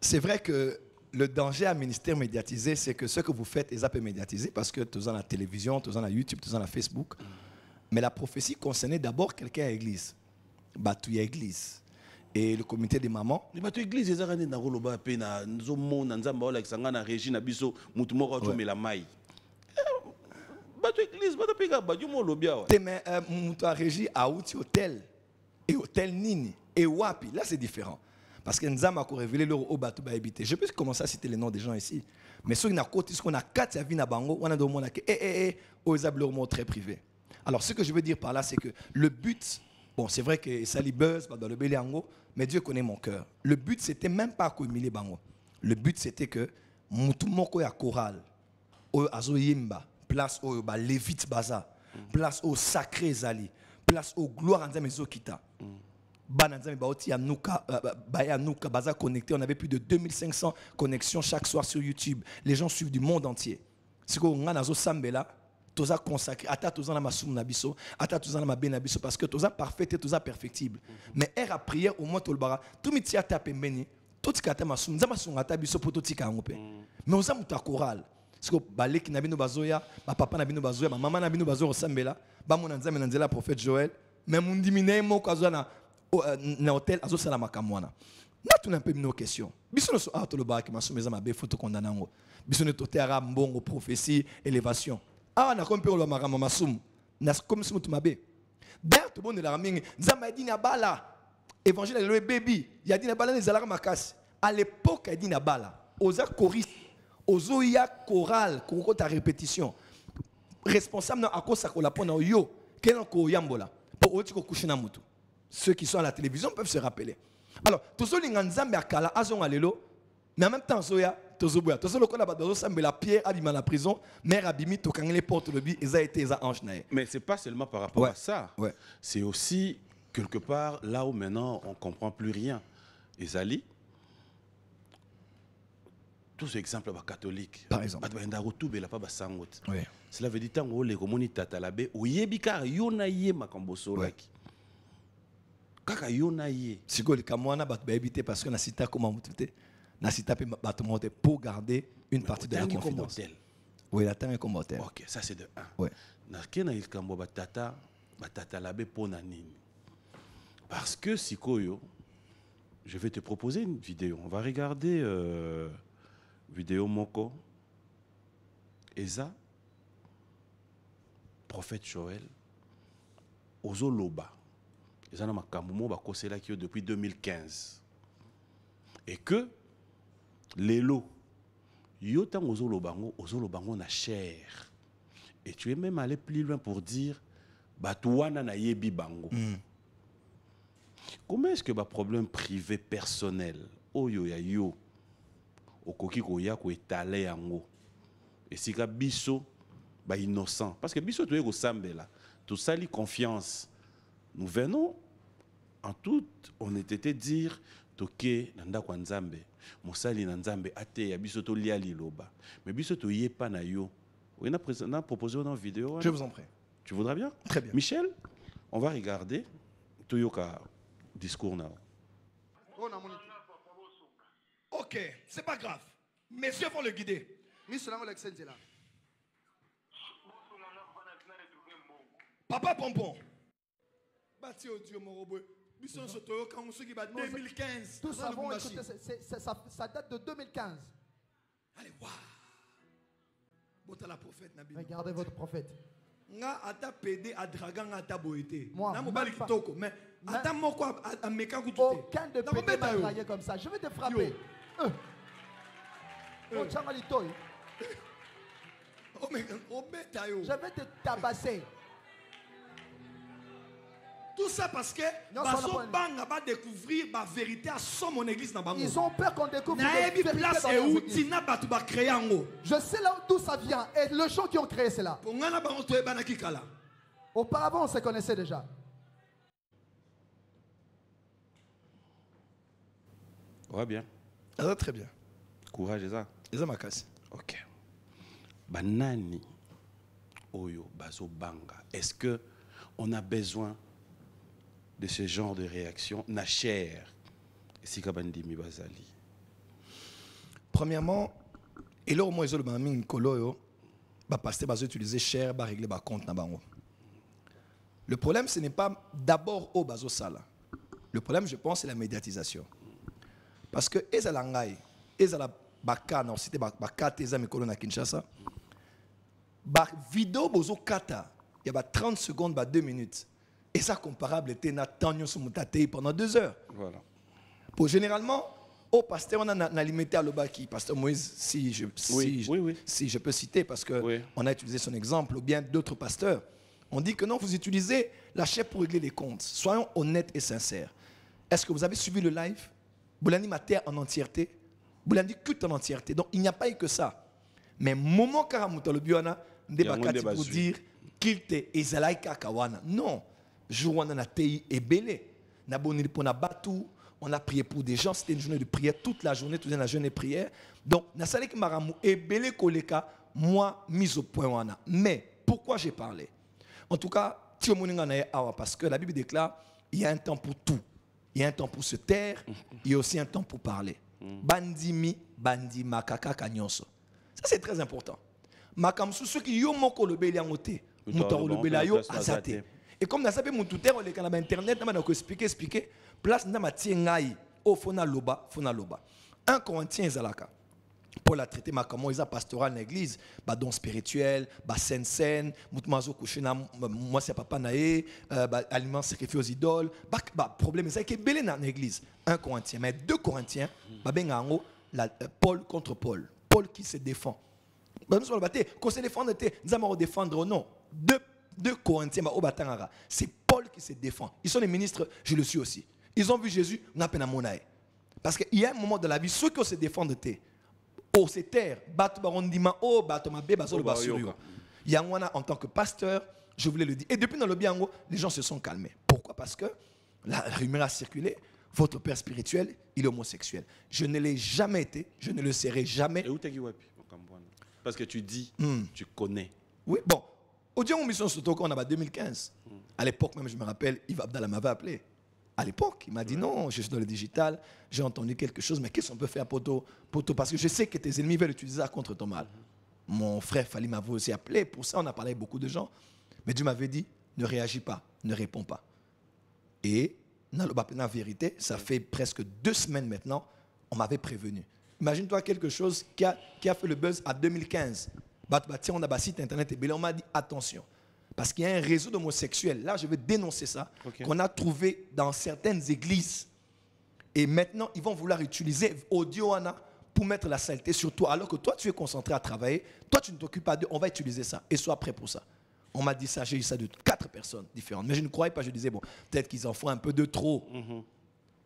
C'est vrai que le danger à ministère médiatisé, c'est que ce que vous faites, ils appellent médiatiser parce que tous en la télévision, tous en la YouTube, tous en la Facebook. Mais la prophétie concernait d'abord quelqu'un à l'église. Batu à l'église. Et le comité des mamans. Mais batu église ils arrêtent na roloba pe na nzomo na nzamba ola kisanga na régie na biso mutu moko to la maille. Batu église batu pega batu mo lobia wa. Mais mutu a régie à outil hôtel et hôtel nini et wapi là c'est différent. Parce que Nzama a révélé leur au bateau habité. Je peux commencer à citer les noms des gens ici. Mais ceux qui ont a 4 vie na bango, on a demandé que aux leur mot très privé. Alors ce que je veux dire par là c'est que le but, bon c'est vrai que ça buzz dans le Béléango, mais Dieu connaît mon cœur. Le but c'était même pas que Emile bango. Le but c'était que mutu moko ya chorale, au azoyimba, place au ba Lévite baza, place au sacré zali, place au gloire Nzambe ezokita. Baza connecté, on avait plus de 2500 connexions chaque soir sur YouTube. Les gens suivent du monde entier. C'est qu'on a sambela, toza consacré, ata toza na masum nabiso, ata toza na mabe nabiso parce que toza parfait et toza perfectible. Mais er à prière au moins tolbara, tout miti ata pembeni, tout kata masum, nzama sungata biso poto tika ngope. Mais oza muta choral. C'est que baleki na bino bazoya, ba papa na bino bazoya, ba maman na bino bazo sambela, ba mon nzame na nzela prophète Joël, mais mon dimine mo kazana na hôtel azo sala makamwana. Na tuna peu nos questions. Biso so ato lo ba ki masum eza mabe photo kondanango. Biso ne totera mbongo prophétie élévation. Ah na kompe lo makama masum. Na comme si mutu mabe. D'ailleurs tout bon de la ramingi, nzamba dit na bala. Évangile le baby, il a dit na bala les alarmes makasi. À l'époque il dit na bala. Oza choriste ozoya chorale koko ta répétition responsable à cause ça ko la pona yo kenan ko yambola pour oti ko kushina mutu. Ceux qui sont à la télévision peuvent se rappeler. Alors tout ça linga nzambe akala azonga lelo mais en même temps zoya tozoboya tout ça lokola ba dozo sambela Pierre abima la prison mère abimi to kangele porte le bi eza été eza ange nae. Mais c'est pas seulement par rapport à ça. Ouais. C'est aussi quelque part là où maintenant on comprend plus rien. Ezali tous ces exemples catholiques. Par exemple. Oui. Cela veut dire que les communes tatalabe ou yebika yonaye makamboso laki. Kaka yonaye. Siko le kamwana bat habité parce que na sita comment mutute. Na sita pe bat monter pour garder une partie de la confidence. Oui, la terre est comme hôtel. OK, ça c'est de 1. Ouais. Na kena il kambo batata batatalabe pona nini. Parce que sikoyo je vais te proposer une vidéo. On va regarder vidéo moko Eza prophète Joël Ozoloba Eza na makambo ba kosela ki depuis 2015 et que lelo yo tang ozolobango na chair et tu es même allé plus loin pour dire batouana na yebi bango. Comment est-ce que ba problème privé personnel oyo ya yo okoki koya ko étaler yango et si ka biso ba innocent parce que biso toye ko sambela tout ça li confiance nous venons en toute honnêteté dire toke nanda kwa nzambe mosali na nzambe ate ya biso to lia liloba mais biso toye pa na yo oui na proposé dans vidéo. Je vous en prie. Tu voudras bien? Très bien. Michel, on va regarder toyoka discours now. Ok, c'est pas grave. Messieurs vont le guider. Papa Pompon. Bâti au Dieu Morobo. 2015. Tous savons, écoutez, ça date de 2015. Allez, waouh. Regardez votre prophète. Nga ata PD a dragan ata boité. Moi, na mobali kitoko mais ata moko a meka kutu. Aucun de PD m'a dragué comme ça. Je vais te frapper. Je vais te tabasser. Tout ça parce que Banga va découvrir la vérité à son mon église. Ils ont peur qu'on découvre la vérité dans leur église. Je sais là d'où ça vient et les gens qui ont créé cela. Auparavant, on se connaissait déjà. Ouais, bien. Ah, très bien. Courage, Eza. Eza Makasi. Ok. Banani Oyo Bazo Banga. Est-ce que on a besoin de ce genre de réaction na chair? Sikabandimi Bazali. Premièrement, et là au moins ils ont le maming koloyo, ba pasteur bazo utiliser chair, ba régler ba compte na bango. Le problème ce n'est pas d'abord au bazo sala. Le problème je pense c'est la médiatisation. Parce que ezalangai, ezala baka na cité baka teza mikolo na Kinshasa. Ba vidéo bozo kata, il y a 30 secondes, 2 minutes. Et ça comparable était Nathaniel Soumutatei pendant 2 heures. Voilà. Pour généralement, au pasteur, on a limité à l'Obaki, pasteur Moïse, si je peux citer, parce qu'on a utilisé son exemple, ou bien d'autres pasteurs. On dit que non, vous utilisez la chair pour régler les comptes. Soyons honnêtes et sincères. Est-ce que vous avez suivi le live? Boulani Mater en entièreté? Boulani Kut en entièreté. Donc il n'y a pas eu que ça. Mais moment Karamuta le Biona, Ndebakati pour dire qu'il te Ezalaïka Kawana. Non. Jour où on a tei et belé. On a prié pour des gens, c'était une journée de prière toute la journée, toute la journée de prière. Donc, Nasalek Maramu et belé koleka, moi, mise au point wana. Mais pourquoi j'ai parlé? En tout cas, parce que la Bible déclare il y a un temps pour tout. Il y a un temps pour se taire, il y a aussi un temps pour parler. Bandimi, bandima, kaka, kanyonso. Ça, c'est très important. Makamsu, ceux qui ont moko le belé en ôté, moutaro le belé yo, azate. Et comme nous savons que tout on est internet, on a expliqué, place na matiengai, au fona loba. 1 Corinthiens zalaka. Pour la traiter comment ils a pastoral dans l'église, don spirituel, scène, moutmazo kushina, moi c'est papa naé, aliments sacrifiés aux idoles, problème c'est que belé dans l'église. 1 Corinthiens, mais 2 Corinthiens, Paul contre Paul. Paul qui se défend. Nous sommes qu'on se défend, nous allons défendre, non. 2 Corinthiens, c'est Paul qui se défend. Ils sont les ministres, je le suis aussi. Ils ont vu Jésus, on a peine à mon âge. Parce qu'il y a un moment de la vie, ceux qui se défendent, oh, c'est terre, il y a moi en tant que pasteur, je voulais le dire. Et depuis dans le Biango, les gens se sont calmés. Pourquoi? Parce que la rumeur a circulé. Votre père spirituel, il est homosexuel. Je ne l'ai jamais été, je ne le serai jamais. Et où t'es parce que tu dis, tu connais. Oui, bon. Au Dieu, mon mission Sotoko, on a 2015. À l'époque, même, je me rappelle, Yves Abdallah m'avait appelé. À l'époque, il m'a dit non, je suis dans le digital, j'ai entendu quelque chose, mais qu'est-ce qu'on peut faire, Poto? Parce que je sais que tes ennemis veulent utiliser ça contre ton mal. Mon frère Fali m'avait aussi appelé, pour ça, on a parlé avec beaucoup de gens. Mais Dieu m'avait dit, ne réagis pas, ne réponds pas. Et, dans la vérité, ça fait presque 2 semaines maintenant, on m'avait prévenu. Imagine-toi quelque chose qui a fait le buzz en 2015. On a un site internet et on m'a dit attention. Parce qu'il y a un réseau d'homosexuels. Là, je vais dénoncer ça. Okay. Qu'on a trouvé dans certaines églises. Et maintenant, ils vont vouloir utiliser Audioana pour mettre la saleté sur toi. Alors que toi, tu es concentré à travailler. Toi, tu ne t'occupes pas d'eux. On va utiliser ça. Et sois prêt pour ça. On m'a dit ça. J'ai eu ça de 4 personnes différentes. Mais je ne croyais pas. Je disais, bon, peut-être qu'ils en font un peu de trop.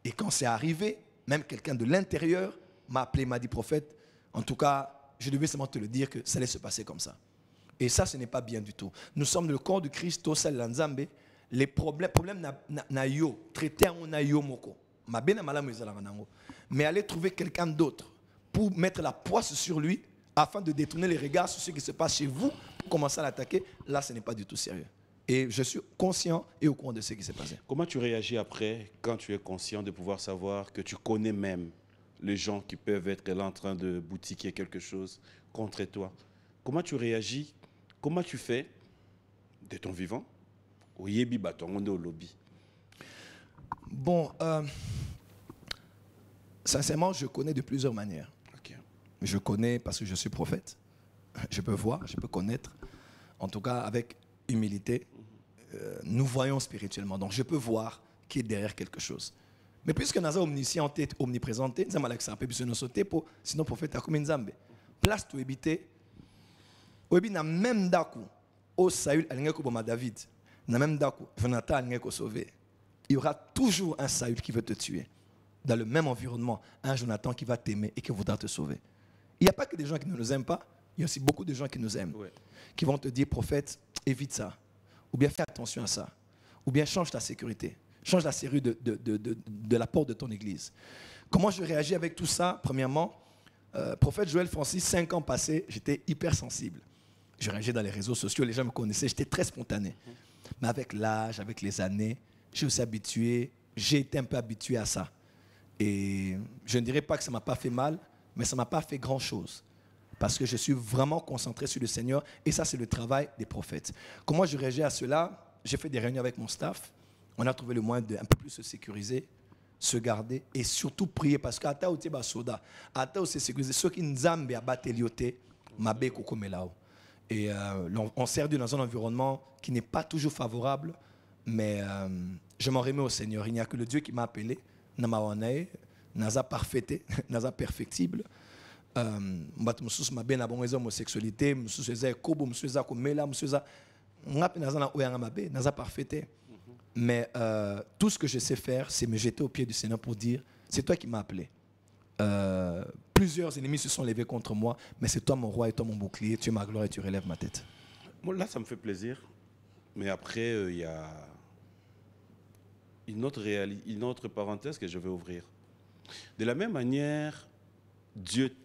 Et quand c'est arrivé, même quelqu'un de l'intérieur m'a appelé, m'a dit, prophète, en tout cas, je devais seulement te le dire que ça allait se passer comme ça. Et ça, ce n'est pas bien du tout. Nous sommes le corps du Christ, au sein de l'Anzambe. Les problèmes na yo, traiter en na yo moko. Mais aller trouver quelqu'un d'autre pour mettre la poisse sur lui afin de détourner les regards sur ce qui se passe chez vous, pour commencer à l'attaquer, là, ce n'est pas du tout sérieux. Et je suis conscient et au courant de ce qui s'est passé. Comment tu réagis après, quand tu es conscient de pouvoir savoir que tu connais même les gens qui peuvent être là en train de boutiquer quelque chose contre toi? Comment tu réagis? Comment tu fais de ton vivant au yebi batongonde au lobby? Bon, sincèrement, je connais de plusieurs manières. Okay. Je connais parce que je suis prophète. Je peux voir, je peux connaître. En tout cas, avec humilité, nous voyons spirituellement. Donc, je peux voir qui est derrière quelque chose. Mais puisque nous sommes omniscients, omniprésents, nous sommes Alexa, sinon prophète a comme une zambe. Place to habiter. Obi na même daku au Saül alinga ko boma David. Na même daku Jonathan alinga ko sauver. Il y aura toujours un Saül qui veut te tuer. Dans le même environnement, un Jonathan qui va t'aimer et qui voudra te sauver. Il n'y a pas que des gens qui ne nous aiment pas, il y a aussi beaucoup de gens qui nous aiment. Ouais. Qui vont te dire, prophète, évite ça. Ou bien fais attention à ça. Ou bien change ta sécurité. Change la serrure de la porte de ton église. Comment je réagis avec tout ça? Premièrement, prophète Joël Francis, 5 ans passés, j'étais hypersensible. Je réagissais dans les réseaux sociaux, les gens me connaissaient, j'étais très spontané. Mais avec l'âge, avec les années, je me suis habitué, j'ai été un peu habitué à ça. Et je ne dirais pas que ça ne m'a pas fait mal, mais ça ne m'a pas fait grand-chose. Parce que je suis vraiment concentré sur le Seigneur, et ça, c'est le travail des prophètes. Comment je réagis à cela? J'ai fait des réunions avec mon staff. On a trouvé le moyen d'un peu plus se sécuriser, se garder, et surtout prier. Parce que ata outi ba soda, ata se sécuriser. Ceux qui nzambe a bateliote, mabe kokomelao. Et on sert Dieu dans un environnement qui n'est pas toujours favorable, mais je m'en remets au Seigneur. Il n'y a que le Dieu qui m'a appelé, Namawane, Naza parfaité, Naza perfectible. Moussous m'a bien abonné homosexualité, Moussous eza kobo, Moussous eza komela, Moussous eza Naza na oyanga mabe, Naza parfaité. Mais tout ce que je sais faire, c'est me jeter au pied du Seigneur pour dire, c'est toi qui m'as appelé. Plusieurs ennemis se sont levés contre moi, mais c'est toi mon roi et toi mon bouclier, tu es ma gloire et tu relèves ma tête. Bon, là, ça me fait plaisir. Mais après, il y a une autre parenthèse que je vais ouvrir. De la même manière, Dieu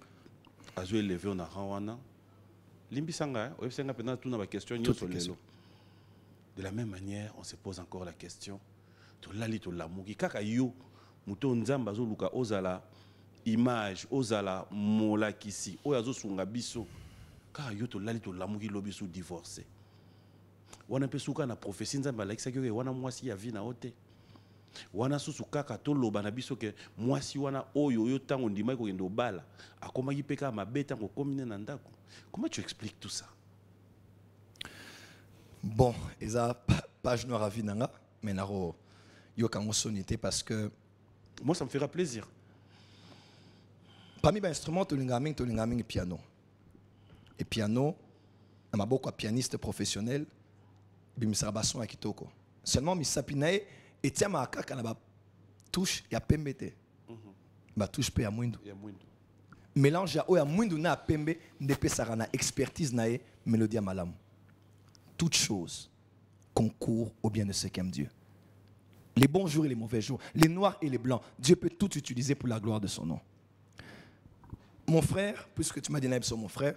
a joué levé en Arawana. De la même manière, on se pose encore la question. Image ozala molakisi oyazo sunga biso ka yo to lali to lamuki lobiso divorcé wana pesuka na prophétie nzamba alakisa ke wana mwasi ya vie na ote wana susu kaka to loba na biso ke mwasi wana oyo yo tango ndima ko kendo bala akomaki peka mabeta ko komine na ndako. Comment tu expliques tout ça? Bon, eza page noire à vie nanga mais naro yo kango sonité parce que moi ça me fera plaisir. Parmi les instruments, tu as le piano. Et piano, il y a beaucoup de pianistes professionnels, il y a basson à kitoko. Seulement, il y et tiens, il y a touche, il y a pembete. Il touche il y a moindou. Mélange il y a moindou na pembe, ne peut pas na expertise na mélodie malam. Toutes choses concourent au bien de ceux qui aiment Dieu. Les bons jours et les mauvais jours, les noirs et les blancs, Dieu peut tout utiliser pour la gloire de son nom. Mon frère, puisque tu m'as dit sur mon frère,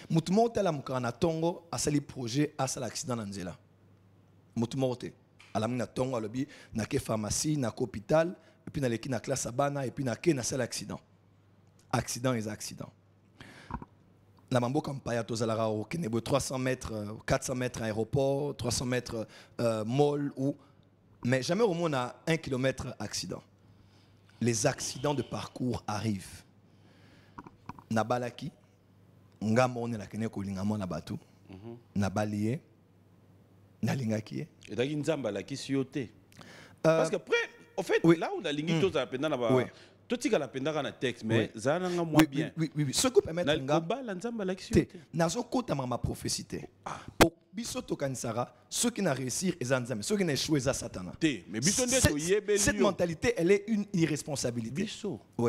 Moutumo tela mukana tongo asali projet asala accident na nzela. Moutumo te ala muna tongo alobi na ke pharmacie na hôpital et puis na leki na classe abana et puis na ke na sala accident. Accident et accident. La mambo kampaya tozalara au Kenebo 300 mètres 400 mètres aéroport, 300 mètres mall ou mais jamais au moins à 1 kilomètre accident. Les accidents de parcours arrivent. Nabalaki ngamone la kene ko lingamo na batu nabalié nalingaki et dagi nzamba la ki sioté parce que après en fait là où la lingi to za penda na ba to tika la penda na texte mais za na moi bien oui ce que permettre ngamba la nzamba la ki sioté nazo kota ma prophétie pour biso to kanisara ceux qui n'a réussir et nzambe ceux qui n'a échoué za satana mais biso nde to yebeli cette mentalité elle est une irresponsabilité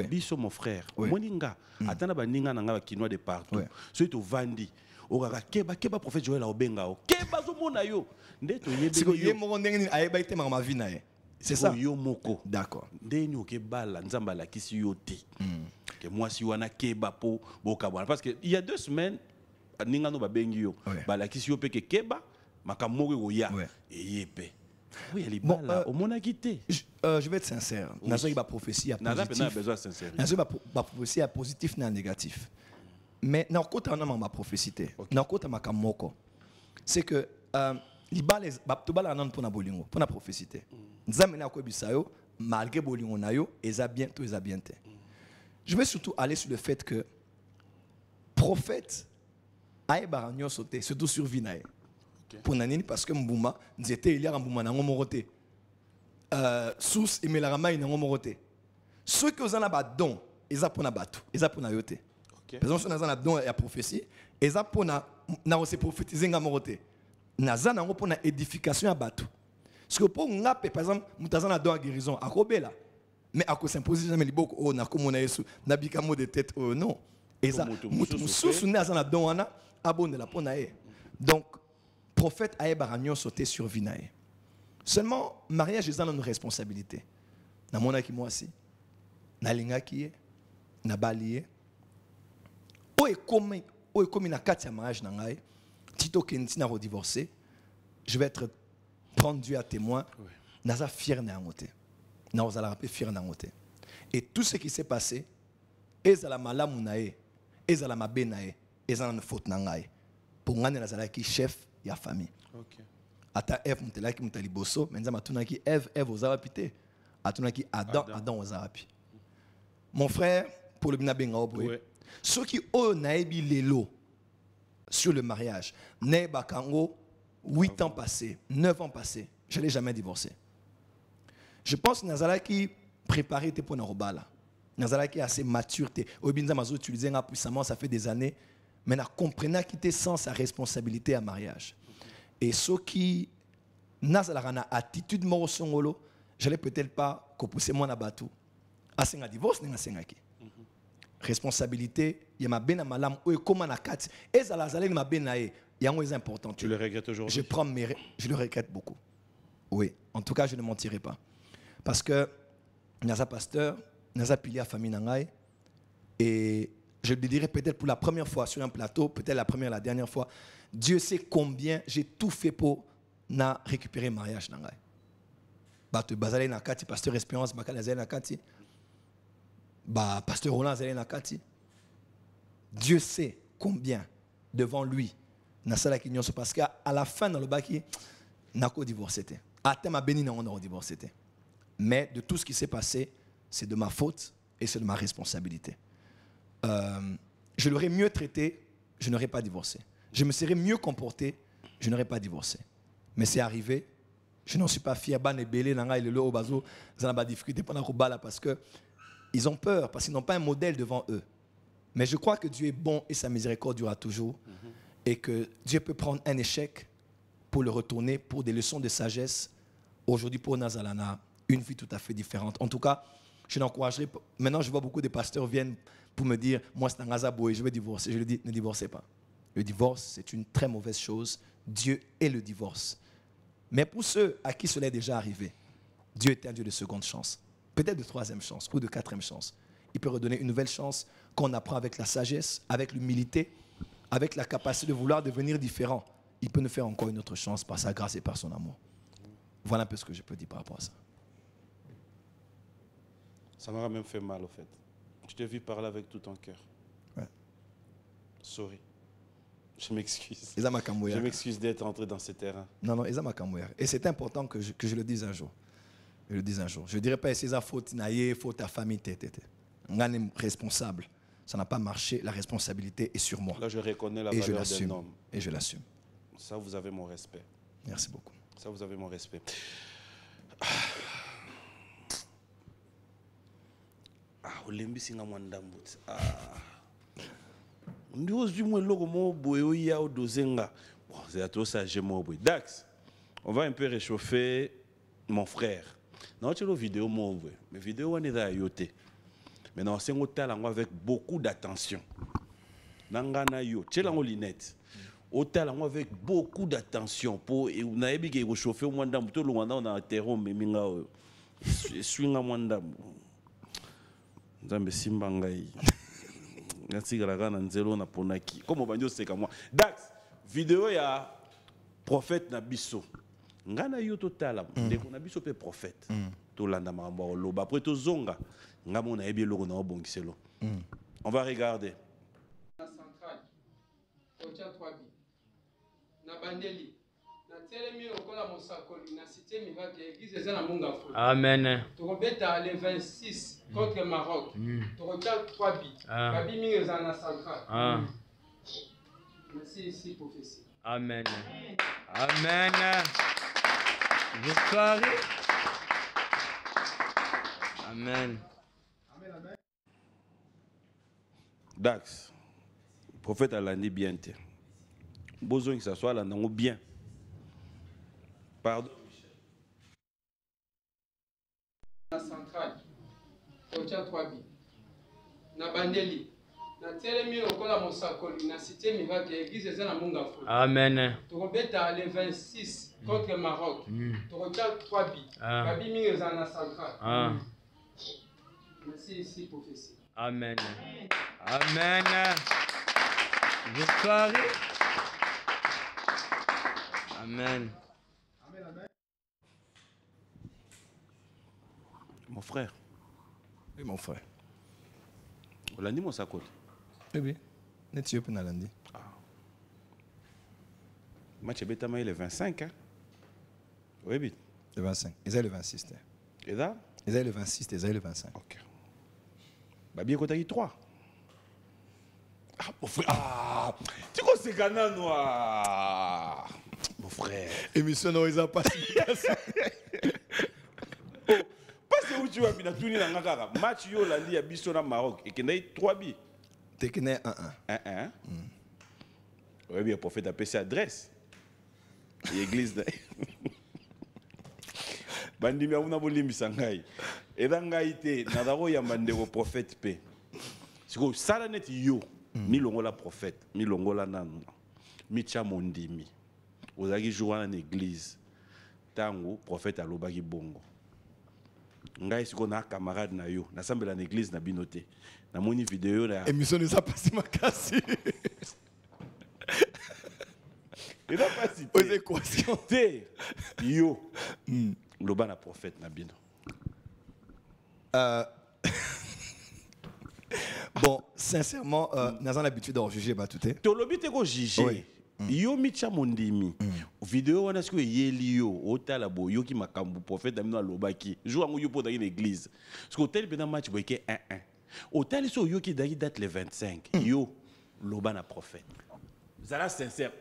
biso mon frère moninga atana ba ninga na nga kinwa de partout ceux to vandi okaka keba prophète Joël obenga o keba zo mona yo nde to yebeli yo mo ndenge ayeba ite ma vie na ye c'est ça yo moko d'accord ndeni okebala nzamba la kisi yo te que moi si wana keba po bokabwana parce que il y a 2 semaines ninga no babengi yo bala kisi yo pe ke keba makamoko ko ya eyepe oui elle est bala au mona quitté je vais être sincère nazo ba prophétie à positif besoin sincère nazo ba prophétie à positif na négatif mais na kota na ma prophétie na kota makamoko c'est que libale to bala nan pona bolingo pona prophétie nzambe na ko bisayo malgré bolingo na yo eza bien to eza bien te je vais surtout aller sur le fait que prophète aye baranyo sauté surtout sur vinae pour nanini parce que mbuma nzete il y a mbuma na ngomoroté sous emelarama ina ngomoroté ceux qui ont ba don eza pona batu eza pona yote par exemple na za don ya prophétie eza pona na se prophétiser ngamoroté na za na pona édification ya batu parce que pour ngape par exemple mutazana don à guérison akobela mais ako s'imposer jamais liboko o na komona Yesu na bikamo de tête oh non eza mutu susu na za na don wana abonde la pona e donc prophète aye baranyo sauté sur vinae seulement mariage est une responsabilité na mona ki moi si na linga ki na balié o e comme na kati ya mariage na ngai tito kenti na redivorcer je vais être prendre Dieu à témoin naza fier na ngote na ozala rapé fier na ngote et tout ce qui s'est passé ezala malamu na e ezala mabe na e ezala na faute na ngai pour ngane nazala ki chef ya famille ata Eve mutelaki mutaliboso menza matunaki Eve ozala pité atunaki Adam ozala pi mon frère pour le binabenga oboye ceux qui ont naebi lelo sur le mariage ne bakango 8 ans passés 9 ans passés je n'ai jamais divorcé je pense que nazala qui préparé te pour na robala nazala qui assez maturité obinza mazo utiliser nga puissamment ça fait des années mais na comprenant qu'il était sans sa responsabilité à mariage et ceux qui nazala na attitude moro songolo je n'ai peut-être pas ko pousser moi na batou asenga divorce ninga sengaki responsabilité ya mabena malam o ekoma na kati ezala zaleli mabena e yango est important. Tu le regrettes aujourd'hui? Je le regrette beaucoup. Oui, en tout cas je ne mentirai pas parce que naza pasteur naza pilier à famille nangai et je le dirai peut-être pour la première fois sur un plateau, peut-être la première, la dernière fois, Dieu sait combien j'ai tout fait pour na récupérer mariage nangai. Batu bazale na kati pasteur Espérance bakala zale na kati. Bah, pasteur Roland Zélé Nakati, Dieu sait combien devant lui, parce qu'à la fin, dans le baki, Nako divorcé. À thème à Bénin, on a divorcé. Mais de tout ce qui s'est passé, c'est de ma faute et c'est de ma responsabilité. Je l'aurais mieux traité, je n'aurais pas divorcé. Je me serais mieux comporté, je n'aurais pas divorcé. Mais c'est arrivé, je n'en suis pas fier. Ban et Belé, Nanga et le Obazo, Zanaba difficulté pendant Robala parce que Ils ont peur parce qu'ils n'ont pas un modèle devant eux. Mais je crois que Dieu est bon et sa miséricorde durera toujours. Et que Dieu peut prendre un échec pour le retourner pour des leçons de sagesse. Aujourd'hui, pour Nazalana, une vie tout à fait différente. En tout cas, je l'encouragerai. Maintenant, je vois beaucoup de pasteurs viennent pour me dire, moi, c'est un Azabo et je vais divorcer. Je lui dis, ne divorcez pas. Le divorce, c'est une très mauvaise chose. Dieu est le divorce. Mais pour ceux à qui cela est déjà arrivé, Dieu est un Dieu de seconde chance. Peut-être de troisième chance ou de quatrième chance. Il peut redonner une nouvelle chance qu'on apprend avec la sagesse, avec l'humilité, avec la capacité de vouloir devenir différent. Il peut nous faire encore une autre chance par sa grâce et par son amour. Voilà un peu ce que je peux dire par rapport à ça. Ça m'aura même fait mal, au fait. Je t'ai vu parler avec tout ton cœur. Ouais. Sorry. Je m'excuse. Je m'excuse d'être entré dans ce terrain. Non, et c'est important que je le dise un jour. Je le dise un jour. Je ne dirais pas c'est faute naïe, faute ta famille, on est responsable. Ça n'a pas marché, la responsabilité est sur moi. Là, je reconnais la valeur d'un homme. Et je l'assume. Ça, vous avez mon respect. Merci beaucoup. Ça, vous avez mon respect. Olembi singa mwandambu. Ndio zimwe logo mo boyo ya odozenga. Bon, c'est à toi ça j'ai mo boy. Dax. On va un peu réchauffer mon frère. Non, tu as une vidéo mo boy. Mais vidéo on est à yoté. Maintenant, c'est un hôtel avec beaucoup d'attention. Nangana yo, tu as la linette. Hôtel avec beaucoup d'attention pour on a ébi que réchauffer mwandambu tout le monde on a terreau mais minga swinga mwandambu. Nzambe simba ngai. Ngatigala na nzelo na ponaki. Comme banjo seka moi. Dax, vidéo ya prophète na biso. Ngana yo totala, ndeko na biso pe prophète. To landa mambo loba après to zonga. Ngamo na ebi loko na obongiselo. On va regarder. Na centrale. Ocha 3B. Na bandeli. Na telemi okola mosakoli na cité miracle église eza na munga fo. Amen. Tokobeta le 26 contre Maroc. Tokocha 3B. Babi mingi eza na centrale. Merci ici prophétie. Amen. Amen. Victoire. Amen. Dax, prophète a l'année bien. Besoin que ça soit là, non bien. Pardon. Na centrale. Ocha 3B. Na bandeli. Na telemi okola mosakoli na cité miracle église eza na munga fo. Amen. Tokobeta le 26 contre Maroc. Tokocha 3B. Babi mingi eza na centrale. Merci ici prophétie. Amen. Amen. Victoire. Amen. Mon frère. Oui, mon frère. Olandi mon sakoli. Oui. N'est-ce pas Nalandi? Match Betama il est 25 hein. Oui, vite. Le 25. Ils ont le 26. Et là? Ils ont le 26, ils ont le 25. OK. Bah bien qu'on t'a dit 3. Ah, mon frère. Ah, tu connais ce Ghana noir. Mon frère. Émission non, ils ont pas. Parce que où tu vas bien tourner dans Ngakara. Match yo landi à biso na Maroc et qu'il y a 3 bi. Tekene 1-1. 1-1. Oui, bien prophète a passé adresse. L'église. Bandimi amuna bolimbi sangai. Et dans ngaïté, nadaro yambande au prophète pe. C'est que ça la net yo. Mi longo la prophète, mi longo la nanu. Mi chamondimi. Ozaki jouer en église. Tango prophète alobaki bongo. Ngai siko na camarade na yo, na sambela na église na binoté. Na moni vidéo na émission nous a passé ma casse. Il n'a pas cité. Aux équations. Yo. Loba na prophète na bino. Bon, sincèrement, nous avons l'habitude de juger Batouté. Tu as l'habitude de juger. Yo micha mondimi. Vidéo wana siko yeli yo otala bo yo ki makambu prophète amino lobaki. Jour ngo yo po dans l'église. Parce que hôtel pendant match boyé 1-1. Hôtel so yo ki date le 25. Yo loba na prophète. Zala sincère.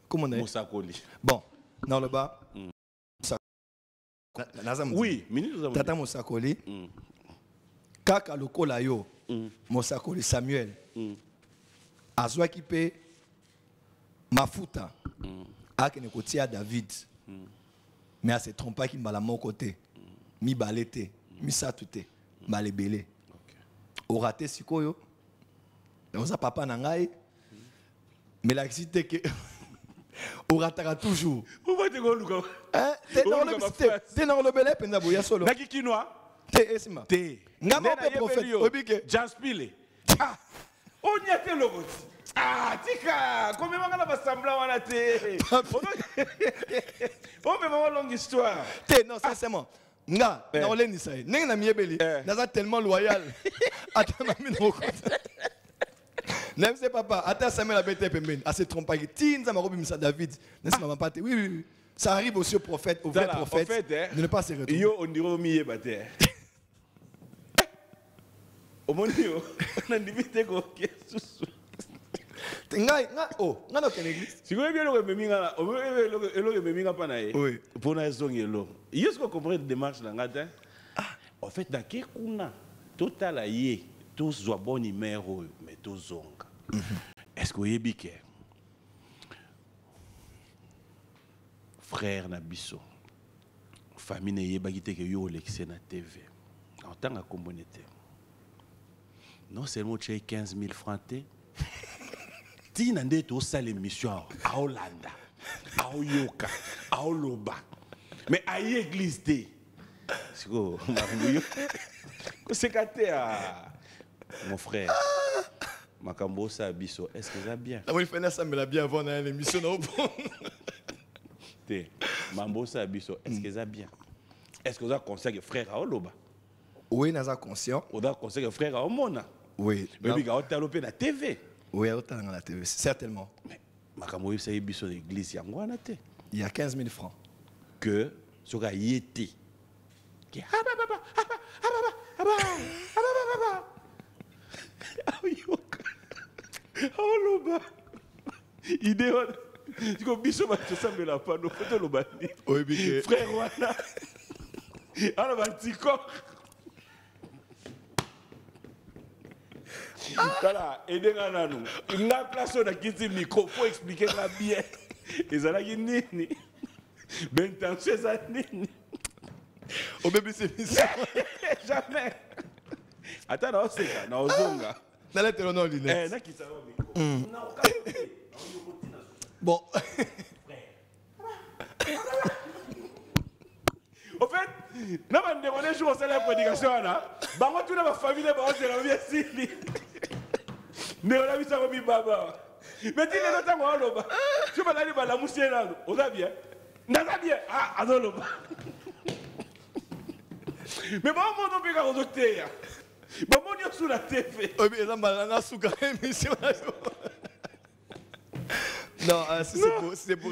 Comment Moussakoli. Bon, dans le bas, Oui, ministre Tata Mosakoli. Kaka lokola yo. Mosakoli Samuel. Azwa qui pe mafuta. Akene kotia David. Mais à se tromper qui m'a la mon côté. Mi balete, mi satute, malebele. Au raté sikoyo. On sa papa nangai. Mais l'accident que au ratera toujours. Pourquoi tu go hein? T'es dans le belé penda boya solo. Naki kinoa. T'es esima. T'es. Ngama pe prophète obike. Jaspile. Ah. On y a été logo. Ah, tika, combien on a semblant on a été. Oh mais vraiment longue histoire. T'es non sincèrement. Nga, na ole ni sai. Nenga na miebeli. Naza tellement loyal. Attends mami no ko. N'aime c'est papa, attends Samuel a bête pembeni. À se tromper. Tinza ma robi misa David. N'est-ce pas papa? Oui oui. Ça arrive aussi au prophète, au vrai prophète. De ne pas se retrouver. Yo on dirait mié baté. Au monde yo, on a invité ko Jesus. Nga oh, nga na l'église. Si vous bien le meminga là, le meminga pa na ye. Oui. Pour na zongelo. Est-ce que vous comprenez démarche là ngata? En fait dans ke kuna total aye, tous zo bon numéro mais tous zonga. Est-ce que vous yebi ke frère na biso famille ne yebaki te ke yo lekse na TV. En tant que communauté. Non seulement tu as 15 000 francs ti nande to sale mission à Hollanda à Yoka à Loba mais à l'église té siko mabuyo ko sekate à mon frère makambo sa biso est-ce que ça bien la moi fait ça mais la bien avant dans l'émission non té mambo sa biso est-ce que ça bien est-ce que ça conseille frère à Loba oui naza conscient on doit conseiller frère à Mona oui mais il a développé la TV. Oui, autant dans la TV, certainement. Mais Makamoui, c'est une église, il y a 15 000 francs. Que ce gars y était. Frère Wana. Alors, voilà, aidez-moi là nous. Il a placé dans le micro pour expliquer la bien. Et ça là qui nini. Ben tant c'est ça nini. Au bébé c'est ça. Jamais. Attends, non c'est ça, non zonga. Dans la télé non lunette. Na qui ça va micro. Non, bon. Au fait, n'a pas demandé jour c'est la prédication là. Bah moi tout dans ma famille là, c'est la vie ici. Mais on a vu ça comme baba. Mais dis le temps on loba. Tu vas aller la moussière là. On a bien. N'a bien. Ah, alors loba. Mais bon mon peut pas docteur. Bon mon yo sur la TV. Oh mais là malanga souka émission là. Non, c'est pour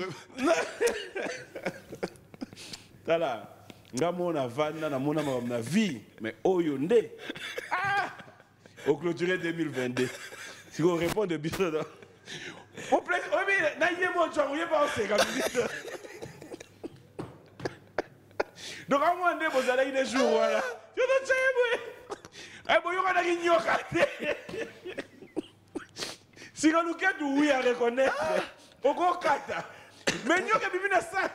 Tala. Ngamona vanda na mona na vie mais oyo nde. Ah! Au clôturer 2022. Si on répond de biso là. Au plaît, oh mais na yemo tu as pas c'est comme ça. Donc à moi ndé vous allez des jours voilà. Tu te sais moi. Eh boyo kana kinyoka. Si on nous quête oui à reconnaître. Oko kata. Mais nyoka bibi na sac.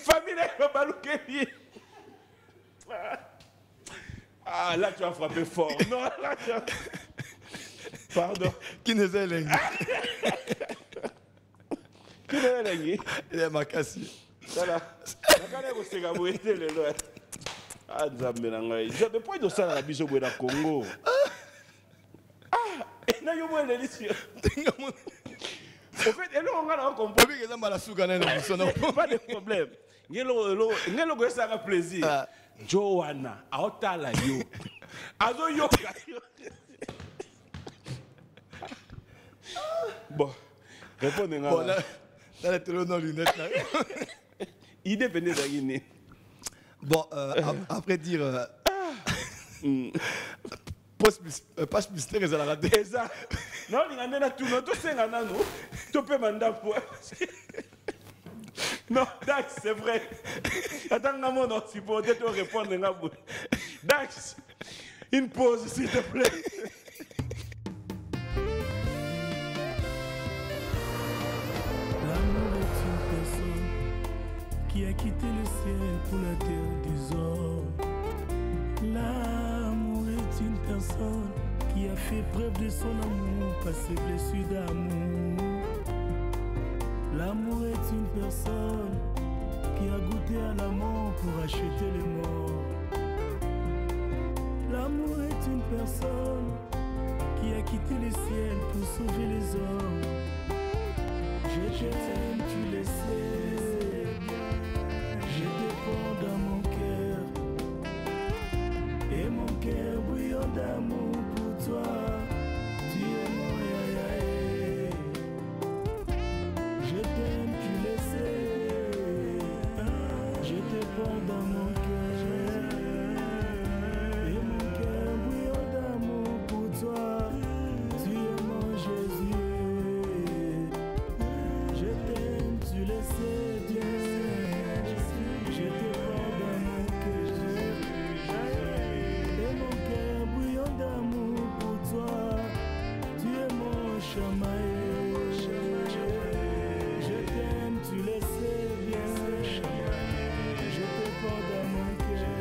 Famille va baluke bien. Ah, là tu as frappé fort. Non, là tu as... Pardon. Qui ne sait l'engue? Qui ne sait l'engue? Il est makasi. Voilà. Ah, Nzambe na ngai. Je ne peux pas ça la biso na Congo. Ah, et na yo mo le lisi. En fait, elle on a compris que ça m'a la sougana na biso na pas de problème. Ngelo go ça a plaisir. Joanna, aotala yo. Azo yo. Bon, répondez-moi. Bon, là, la télé dans lunette là. Il dépendait de Guinée. Bon, après dire. Page mystère, ils ont raté. Non, il y a tout. Tu peux mandat pour. Non, Dax, c'est vrai. Attends, non, si pour te répondre, Dax, une pause, s'il te plaît. L'amour est une personne qui a quitté le ciel pour la terre des hommes. L'amour est une personne qui a fait preuve de son amour par ses blessures d'amour. L'amour est une personne qui a goûté à la mort pour acheter les morts. L'amour est une personne qui a quitté le ciel pour sauver les hommes. Je t'aime, tu le sais, je te prends dans mon cœur, et mon cœur bouillant d'amour pour toi, tu es mon yayaé. Je t'aime, tu le sais, je te prends dans mon cœur, et mon cœur bouillant d'amour pour toi, tu es mon Jésus. Je t'aime, tu le sais bien, je te prends dans mon cœur, et mon cœur bouillant d'amour pour toi, tu es mon chamaillé. Je t'aime, tu le sais bien, je te prends dans mon cœur,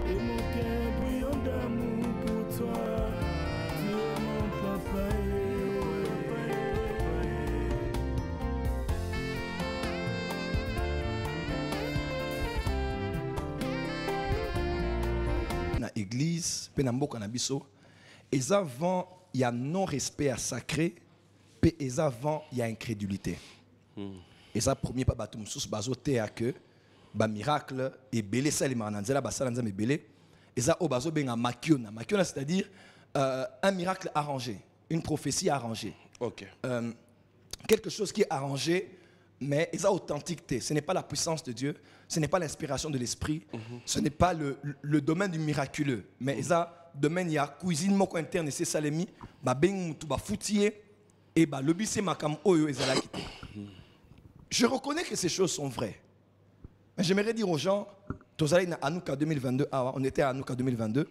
et mon cœur bouillant d'amour pour toi, tu es mon papa. Église, penamboka na biso, et avant il y a non-respect à sacré, et avant il y a incrédulité. Et ça premier pas batum sous bazoté à que ba miracle et belé sali mananzela ba salanza me belé, et ça au bazo benga makiona. Makiona c'est-à-dire un miracle arrangé, une prophétie arrangée. OK. Quelque chose qui est arrangé, mais ils ont authenticité. Ce n'est pas la puissance de Dieu, ce n'est pas l'inspiration de l'esprit, ce n'est pas le domaine du miraculeux, mais ils ont domaine il y a cuisine moko interne c'est salemi, ba beng mutu ba foutier et ba lobissé makam oyo ezala kité. Je reconnais que ces choses sont vraies. Mais j'aimerais dire aux gens, tozali na Anouka 2022, on était à Anouka 2022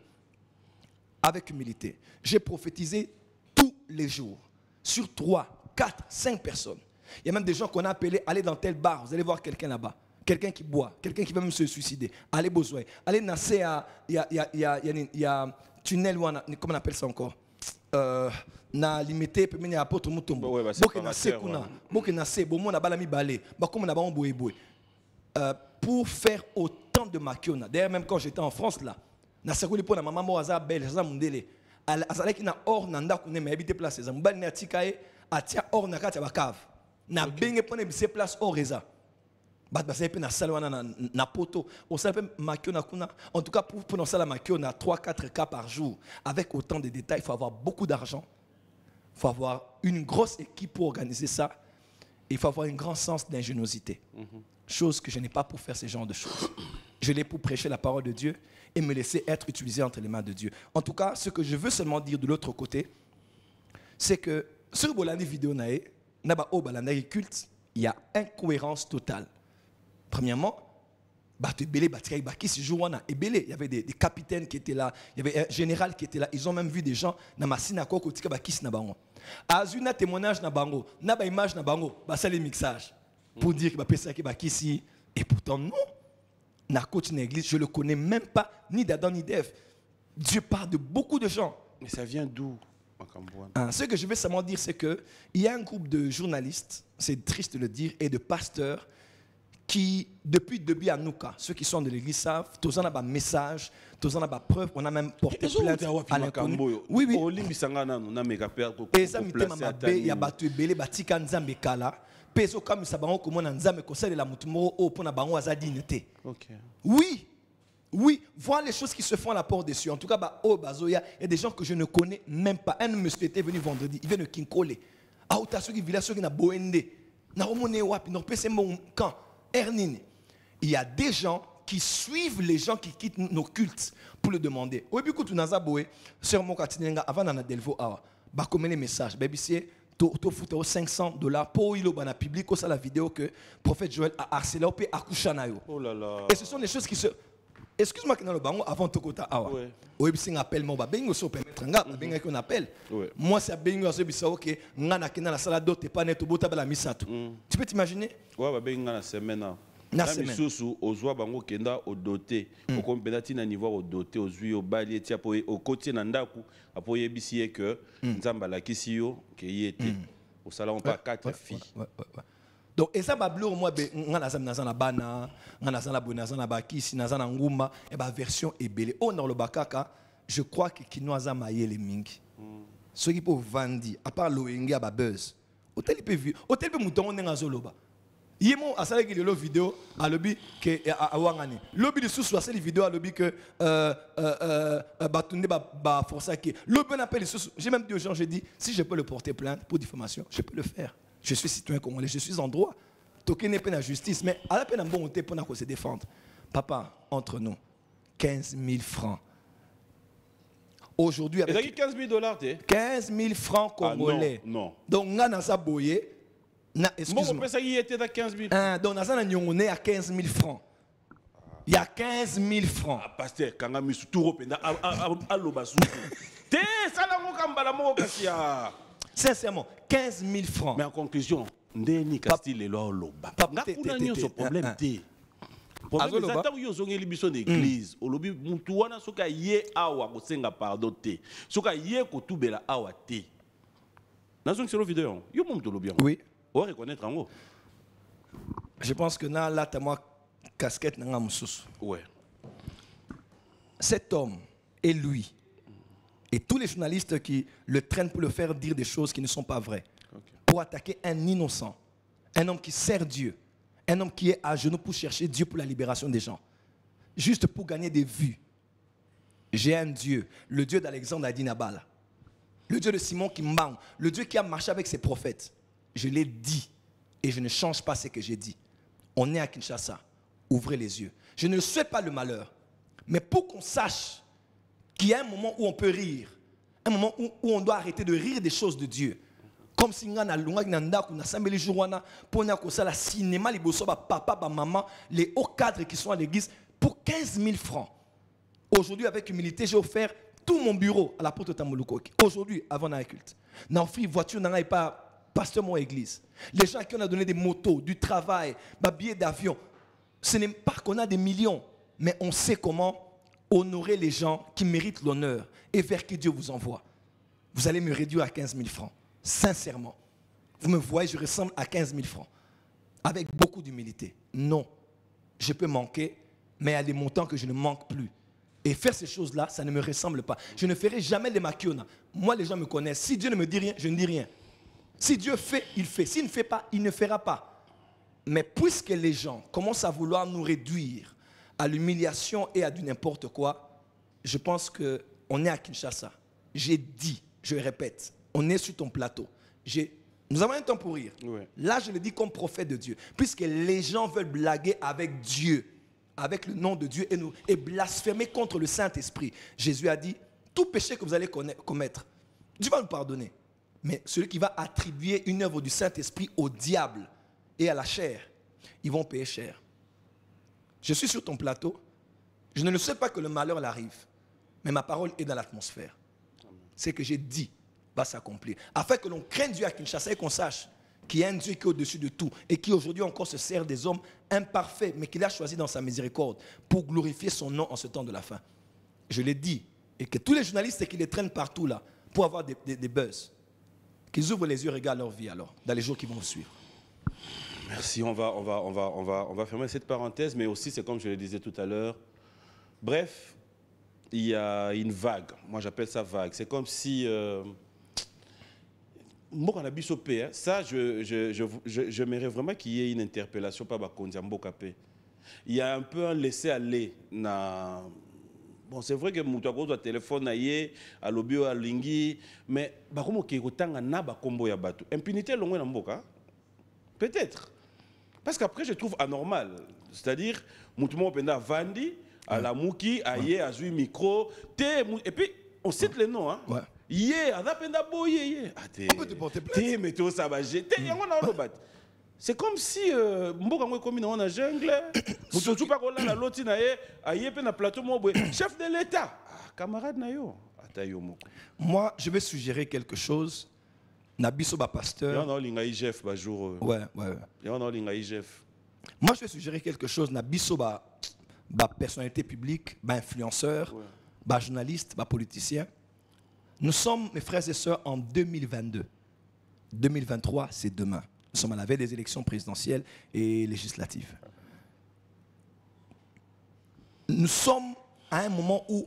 avec humilité. J'ai prophétisé tous les jours sur 3, 4, 5 personnes. Il y a même des gens qu'on a appelés, allez dans tel bar, vous allez voir quelqu'un là-bas. Quelqu'un qui boit, quelqu'un qui va même se suicider. Allez besoin. Allez nasser à... Il y a tunnel, comment on appelle ça encore na limité, peut mener à Porto Mutombo. Pour faire autant de makiona. D'ailleurs, même quand j'étais en France, là, na sakuli pour la maman moaza belle, ça mundele. Azalaki na or nanda kune me habiter place ça. Mbali na tikae atia or na kati ya bakave. Na benge pone bise place or eza. Bat ba sepe na salwana na poto. On s'appelle makiona kuna. En tout cas pour dans ça la makiona 3-4 cas par jour avec autant de détails, il faut avoir beaucoup d'argent. Il faut avoir une grosse équipe pour organiser ça. Il faut avoir un grand sens d'ingéniosité. Chose que je n'ai pas pour faire ce genre de choses. Je l'ai pour prêcher la parole de Dieu et me laisser être utilisé entre les mains de Dieu. En tout cas, ce que je veux seulement dire de l'autre côté, c'est que sur Bolani vidéo nae, naba o balanaï culte, il y a incohérence totale. Premièrement, il y avait des capitaines qui étaient là, il y avait un général qui était là, ils ont même vu des gens dans ma synagogue qui étaient là. Azuna témoignage na bango, na ba image na bango, ba ça les mixages pour dire que ba pesa ki ba kisi et pourtant non. Na coach na église, je le connais même pas ni d'Adam ni d'Ève. Dieu parle de beaucoup de gens. Mais ça vient d'où? Ce que je veux seulement dire, c'est que il y a un groupe de journalistes, c'est triste de le dire, et de pasteurs qui, depuis le début à Nouka, ceux qui sont de l'église savent, tous en a un message, tous en a une preuve, on a même porté plainte à l'inconnu. Oui, oui. Et ça, il y a battu belé, batika nzambe kala, peso comme ça bango comme nzambe kosala la mutumoro au pona bango azadinité. Oui. Oui, voir les choses qui se font à la porte des cieux. En tout cas, au Bazoya, il y a des gens que je ne connais même pas. Un monsieur était venu vendredi, il vient de Kinkole. Ah, tu as ceux qui village, ceux qui na Boende. Na Romone Wapi, na Pese mon camp. Ernine. Il y a des gens qui suivent les gens qui quittent nos cultes pour le demander. Oui, puis quand tu n'as pas boé, sœur Mokatinenga, avant d'en delvo awa, bah comme les messages, baby c'est tu foutu $500 pour il a public ça la vidéo que le prophète Joël a harcelé au accouché na yo. Oh là là. Et ce sont des choses qui se excuse-moi que dans le bango avant Tokota awa. Oui, c'est un appel mon babengo so permettre nga babenga qu'on appelle. Moi c'est babengo so bisa OK, nga na kina la sala dote pas net bota bala misatu. Tu peux t'imaginer? Ouais babenga na semaine. Na semaine. Susu ozwa bango kenda au doté. Au kompendati na niveau au doté ozwi au bali etia po au côté na ndaku apo yebisi que nzamba la kisio ke yete. Au salon pas 4 filles. Donc et ça bablo moi nga na bana, nga na bonaza na bakisi na na nguma et ba version ebele. On dans le bakaka, je crois que kinoza mayele mingi. Ceux qui peuvent vendre à part loenge ba buzz. Hôtel peut vu, hôtel peut mouton nga zoloba. Yemo asala ki le vidéo à lobby que a wangani. Lobby de sous soit les vidéos à lobby que batunde ba força qui. Lobby appelle sous. J'ai même dit aux gens, j'ai dit si je peux le porter plainte pour diffamation, je peux le faire. Je suis citoyen congolais, je suis en droit. Toké n'est pas la justice, mais à la peine en bon côté pour se défendre. Papa, entre nous, 15 000 francs. Aujourd'hui, avec 15 000 $, 15 000 francs congolais. Ah, non. Donc, on a ça boyé. Excuse-moi. Ça y était à 15 000. Donc, on a à 15 000 francs. Il y a 15 000 francs. Ah, pasteur, quand on a mis tout à l'obasu. T'es ça là, mon kambala, mon kassia. Sincèrement, 15 000 francs. Mais en conclusion, Ndeni Castille et Loba. N'a ce problème. Problème c'est que vous avez l'émission d'église. Au lobby, mutuana soka ye awa kosenga pardon te. Soka ye kotubela awa te. Dans une vidéo, yo mom to lobby. Oui. On va reconnaître en haut. Je pense que là, tu as moi casquette na moussous. Ouais. Cet homme et lui. Et tous les journalistes qui le traînent pour le faire dire des choses qui ne sont pas vraies. Pour attaquer un innocent. Un homme qui sert Dieu. Un homme qui est à genoux pour chercher Dieu pour la libération des gens. Juste pour gagner des vues. J'ai un Dieu. Le Dieu d'Alexandre Adinabala. Le Dieu de Simon Kimban. Le Dieu qui a marché avec ses prophètes. Je l'ai dit. Et je ne change pas ce que j'ai dit. On est à Kinshasa. Ouvrez les yeux. Je ne souhaite pas le malheur. Mais pour qu'on sache qu'il y a un moment où on peut rire, un moment où on doit arrêter de rire des choses de Dieu. Comme si on a le cinéma, les papa, maman, les hauts cadres qui sont à l'église, pour 15 000 francs. Aujourd'hui, avec humilité, j'ai offert tout mon bureau à la porte de Tamolukoki. Aujourd'hui, avant la culte. Dans une voiture, n'a pas pasteur mon église. Les gens qui ont donné des motos, du travail, des billets d'avion. Ce n'est pas qu'on a des millions, mais on sait comment honorer les gens qui méritent l'honneur et vers qui Dieu vous envoie. Vous allez me réduire à 15 000 francs. Sincèrement. Vous me voyez, je ressemble à 15 000 francs. Avec beaucoup d'humilité. Non. Je peux manquer, mais il y a des montants que je ne manque plus. Et faire ces choses-là, ça ne me ressemble pas. Je ne ferai jamais les maquiona. Moi, les gens me connaissent. Si Dieu ne me dit rien, je ne dis rien. Si Dieu fait, il fait. S'il ne fait pas, il ne fera pas. Mais puisque les gens commencent à vouloir nous réduire à l'humiliation et à du n'importe quoi, je pense qu'on est à Kinshasa. J'ai dit, je répète, on est sur ton plateau. Nous avons un temps pour rire. Ouais. Là, je le dis comme prophète de Dieu. Puisque les gens veulent blaguer avec Dieu, avec le nom de Dieu, et blasphémer contre le Saint-Esprit. Jésus a dit, tout péché que vous allez commettre, Dieu va nous pardonner. Mais celui qui va attribuer une œuvre du Saint-Esprit au diable et à la chair, ils vont payer cher. Je suis sur ton plateau. Je ne le sais pas que le malheur l'arrive. Mais ma parole est dans l'atmosphère. Ce que j'ai dit va s'accomplir. Afin que l'on craigne Dieu à Kinshasa et qu'on sache qu'il y a un Dieu qui est au-dessus de tout et qui aujourd'hui encore se sert des hommes imparfaits, mais qu'il a choisi dans sa miséricorde pour glorifier son nom en ce temps de la fin. Je l'ai dit. Et que tous les journalistes qui les traînent partout là pour avoir des buzz, qu'ils ouvrent les yeux et regardent leur vie alors, dans les jours qui vont suivre. Merci, on va fermer cette parenthèse, mais aussi c'est comme je le disais tout à l'heure. Bref, il y a une vague. Moi j'appelle ça vague. C'est comme si ça, j'aimerais vraiment qu'il y ait une interpellation par Bakonzi Mbokapé. Il y a un peu un laisser-aller. Bon, c'est vrai que Moutako doit téléphoner à l'obio à Lingi, mais Bakomo Kekotanga na Bakombo ya Batu. Impunité longue na Mboka. Peut-être. Parce qu'après, je trouve anormal. C'est-à-dire, Moutoumo Penda Vandi, à la Mouki, à Yé, à Zui Micro, et puis, on cite les noms. Hein. Ouais. Yé, on a peine d'aboyer. On peut te porter plainte. Mais tout ça va jeter. C'est comme si Mboka Mwe comme dans la jungle. Vous ne pas qu'on a la loti na ye, aïe pe na plateau mobwe. Chef de l'État. Camarade na yo. Moi, je vais suggérer quelque chose. Nabiso ba pasteur. On a linga IGF ba jour. Ouais. On a linga IGF. Moi, je vais suggérer quelque chose. Nabiso ba personnalité publique, ba influenceur, ba journaliste, ba politicien. Nous sommes, mes frères et sœurs, en 2022. 2023, c'est demain. Nous sommes à la veille des élections présidentielles et législatives. Nous sommes à un moment où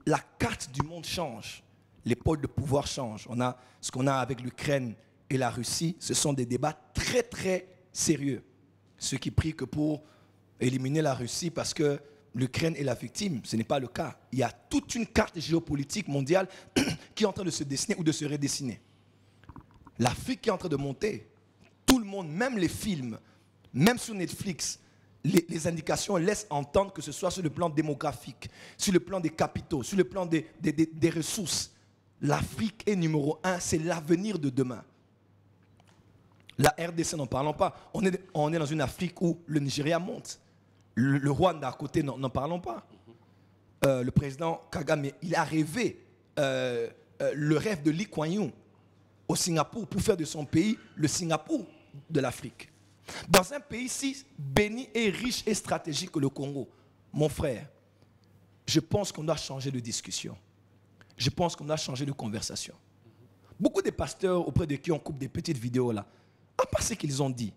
la carte du monde change. Les pôles de pouvoir changent. On a ce qu'on a avec l'Ukraine et la Russie. Ce sont des débats très, très sérieux. Ceux qui prient que pour éliminer la Russie parce que l'Ukraine est la victime, ce n'est pas le cas. Il y a toute une carte géopolitique mondiale qui est en train de se dessiner ou de se redessiner. L'Afrique est en train de monter. Tout le monde, même les films, même sur Netflix, les indications laissent entendre que ce soit sur le plan démographique, sur le plan des capitaux, sur le plan des ressources. L'Afrique est numéro 1, c'est l'avenir de demain. La RDC, n'en parlons pas. On est dans une Afrique où le Nigeria monte. Le Rwanda à côté, n'en parlons pas. Le président Kagame, il a rêvé le rêve de Lee Kuan Yew au Singapour pour faire de son pays le Singapour de l'Afrique. Dans un pays si béni et riche et stratégique que le Congo, mon frère, je pense qu'on doit changer de discussion. Je pense qu'on doit changer de conversation. Beaucoup de pasteurs auprès de qui on coupe des petites vidéos là, à part ce qu'ils ont dit,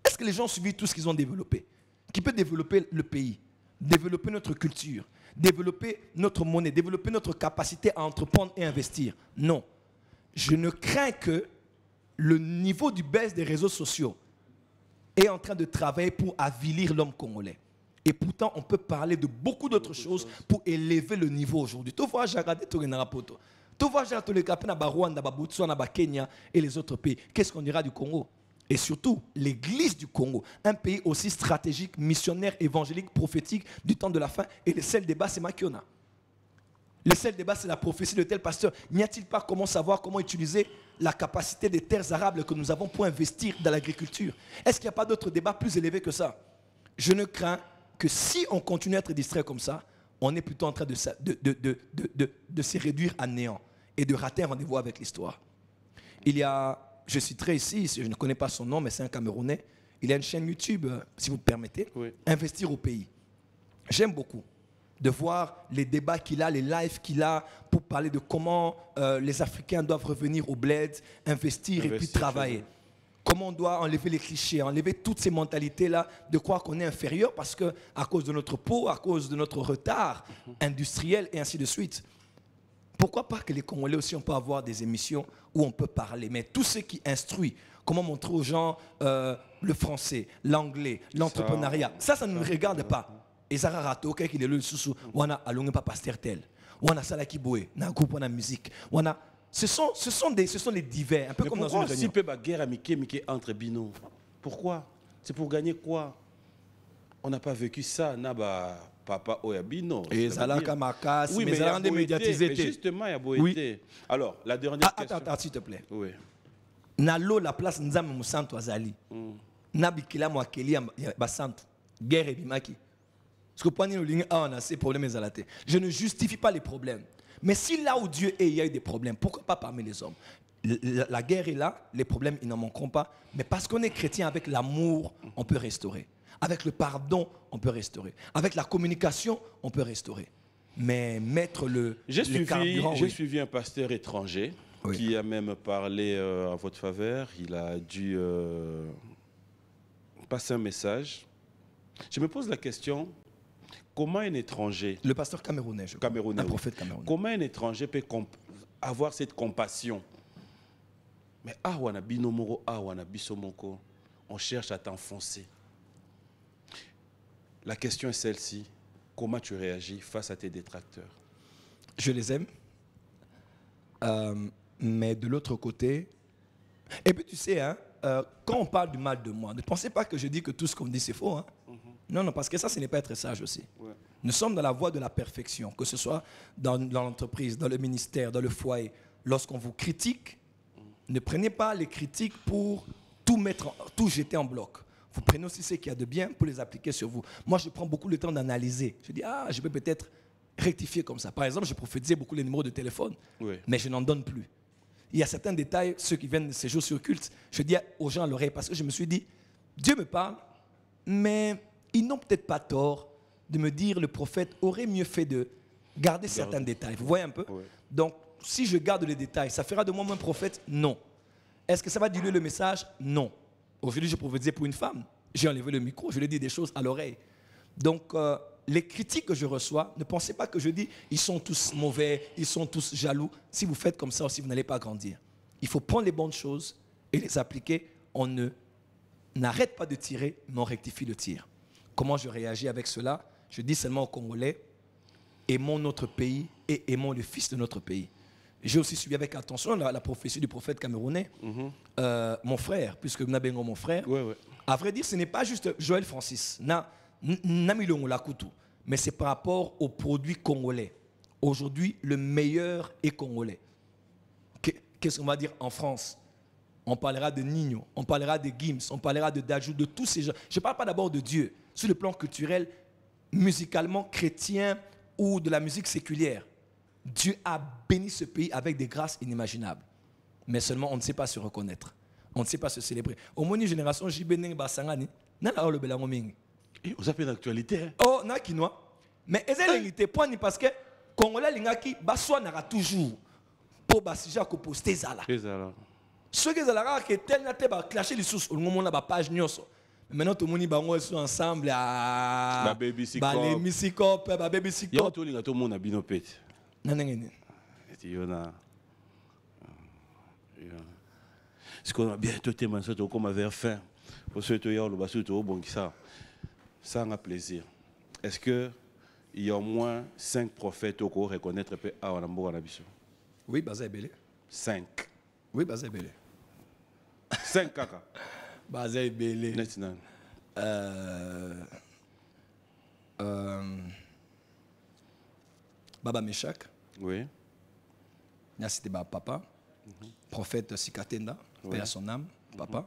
est-ce que les gens ont suivi tout ce qu'ils ont développé? Qui peut développer le pays, développer notre culture, développer notre monnaie, développer notre capacité à entreprendre et investir? Non. Je ne crains que le niveau du baisse des réseaux sociaux est en train de travailler pour avilir l'homme congolais. Et pourtant, on peut parler de beaucoup d'autres choses pour élever le niveau aujourd'hui. Tu vois, j'ai regardé tout le rapoto. Tu vois, j'ai regardé le Rwanda, Botswana, Kenya et les autres pays. Qu'est-ce qu'on dira du Congo? Et surtout, l'Église du Congo, un pays aussi stratégique, missionnaire, évangélique, prophétique du temps de la fin. Et le seul débat, c'est Makiona. Le seul débat, c'est la prophétie de tel pasteur. N'y a-t-il pas comment savoir comment utiliser la capacité des terres arables que nous avons pour investir dans l'agriculture? Est-ce qu'il n'y a pas d'autre débat plus élevé que ça? Je ne crains que si on continue à être distrait comme ça, on est plutôt en train de se réduire à néant et de rater un rendez-vous avec l'histoire. Il y a, je citerai ici, je ne connais pas son nom, mais c'est un Camerounais. Il a une chaîne YouTube, si vous me permettez, oui. Investir au pays. J'aime beaucoup de voir les débats qu'il a, les lives qu'il a pour parler de comment les Africains doivent revenir au bled, investir et puis travailler. Comment on doit enlever les clichés, enlever toutes ces mentalités-là de croire qu'on est inférieur parce qu'à cause de notre peau, à cause de notre retard industriel et ainsi de suite. Pourquoi pas que les Congolais aussi, on peut avoir des émissions où on peut parler, mais tout ce qui instruit, comment montrer aux gens le français, l'anglais, l'entrepreneuriat, ça ne nous regarde pas. Et ça a raté, ok, qu'il est le sous-sous, on a allongé pas pasteur tel, on a Salaki Boé, on a un groupe, on a musique, on a... Ce sont les divers, un peu mais comme dans une réunion. Pourquoi si peu guerre amicale entre Bino? Pourquoi? C'est pour gagner quoi? On n'a pas vécu ça, naba papa Oyabino. Et Zalaka Makas, oui, mais il y a médiatisé. Justement, il y a beau été. Alors, la dernière question. Attends, s'il te plaît. Oui. Nalo la place Nzam Moussanto Azali. Nabikila Mwakeli Basanto. Guerre et Bimaki. Parce que pour nous, on a ces problèmes à la tête. Je ne justifie pas les problèmes. Mais si là où Dieu est, il y a eu des problèmes, pourquoi pas parmi les hommes? La guerre est là, les problèmes, ils n'en manqueront pas. Mais parce qu'on est chrétien, avec l'amour, on peut restaurer. Avec le pardon, on peut restaurer. Avec la communication, on peut restaurer. Mais mettre le carburant... J'ai suivi un pasteur étranger qui a même parlé en votre faveur. Il a dû passer un message. Je me pose la question... Comment un étranger, le pasteur camerounais, un prophète camerounais, comment un étranger peut avoir cette compassion? Mais on cherche à t'enfoncer. La question est celle-ci. Comment tu réagis face à tes détracteurs? Je les aime. Mais de l'autre côté... Et puis tu sais, hein, quand on parle du mal de moi, ne pensez pas que je dis que tout ce qu'on dit c'est faux. Hein. Non, parce que ça, ce n'est pas être sage aussi. Ouais. Nous sommes dans la voie de la perfection, que ce soit dans l'entreprise, dans le ministère, dans le foyer. lorsqu'on vous critique, ne prenez pas les critiques pour tout jeter en bloc. Vous prenez aussi ce qu'il y a de bien pour les appliquer sur vous. Moi, je prends beaucoup le temps d'analyser. Je dis, je peux peut-être rectifier comme ça. Par exemple, je prophétisais beaucoup les numéros de téléphone, mais je n'en donne plus. Il y a certains détails, ceux qui viennent de ces jours sur culte, je dis aux gens à l'oreille, parce que je me suis dit, Dieu me parle, mais ils n'ont peut-être pas tort de me dire, le prophète aurait mieux fait de garder certains détails. Vous voyez un peu? Donc, si je garde les détails, ça fera de moi un prophète? Non. Est-ce que ça va diluer le message? Non. Aujourd'hui, je prophétisais pour une femme. J'ai enlevé le micro, je lui ai dit des choses à l'oreille. Donc, les critiques que je reçois, ne pensez pas que je dis ils sont tous mauvais, ils sont tous jaloux. Si vous faites comme ça aussi, vous n'allez pas grandir. Il faut prendre les bonnes choses et les appliquer. On n'arrête pas de tirer, mais on rectifie le tir. Comment je réagis avec cela? Je dis seulement aux Congolais, aimons notre pays et aimons le fils de notre pays. J'ai aussi suivi avec attention la prophétie du prophète camerounais, mon frère, puisque Nabengo, mon frère. À vrai dire, ce n'est pas juste Joël Francis, mais c'est par rapport aux produits congolais. Aujourd'hui, le meilleur est congolais. Qu'est-ce qu'on va dire en France? On parlera de Nino, on parlera de Gims, on parlera de Dajou, de tous ces gens. Je ne parle pas d'abord de Dieu, sur le plan culturel, musicalement chrétien ou de la musique séculière. Dieu a béni ce pays avec des grâces inimaginables. Mais seulement, on ne sait pas se reconnaître. On ne sait pas se célébrer. Au moins, une génération, j'y bénis Basangani. Nana le belango mingi. Vous avez l'actualité. Oh, na kinois. Mais est-ce point parce que Congolais lingaki baswa nara toujours pour basija ko poster zala. Ceux qui zala que tel na te ba clasher les sources au moment na ba page nyoso. Maintenant tout le monde bango sont ensemble à ba baby sikop. Ba les misikop, ba baby sikop. Yo to linga to monde na binopet. Nanengene. Yona. Ce qu'on a bientôt témoigné ça comme vers fin. Pour ceux qui ont le basu to bon qui ça. Ça a plaisir. Est-ce que il y a au moins 5 prophètes au cours reconnaître peu à Wanambo Wanabiso? Oui, Bazé Belé. 5. Oui, Bazé Belé. 5 kaka. Bazé Belé. Netinan. Baba Meshach. Oui. C'était Baba Papa. Prophète Sikatenda, paix à son âme, Papa.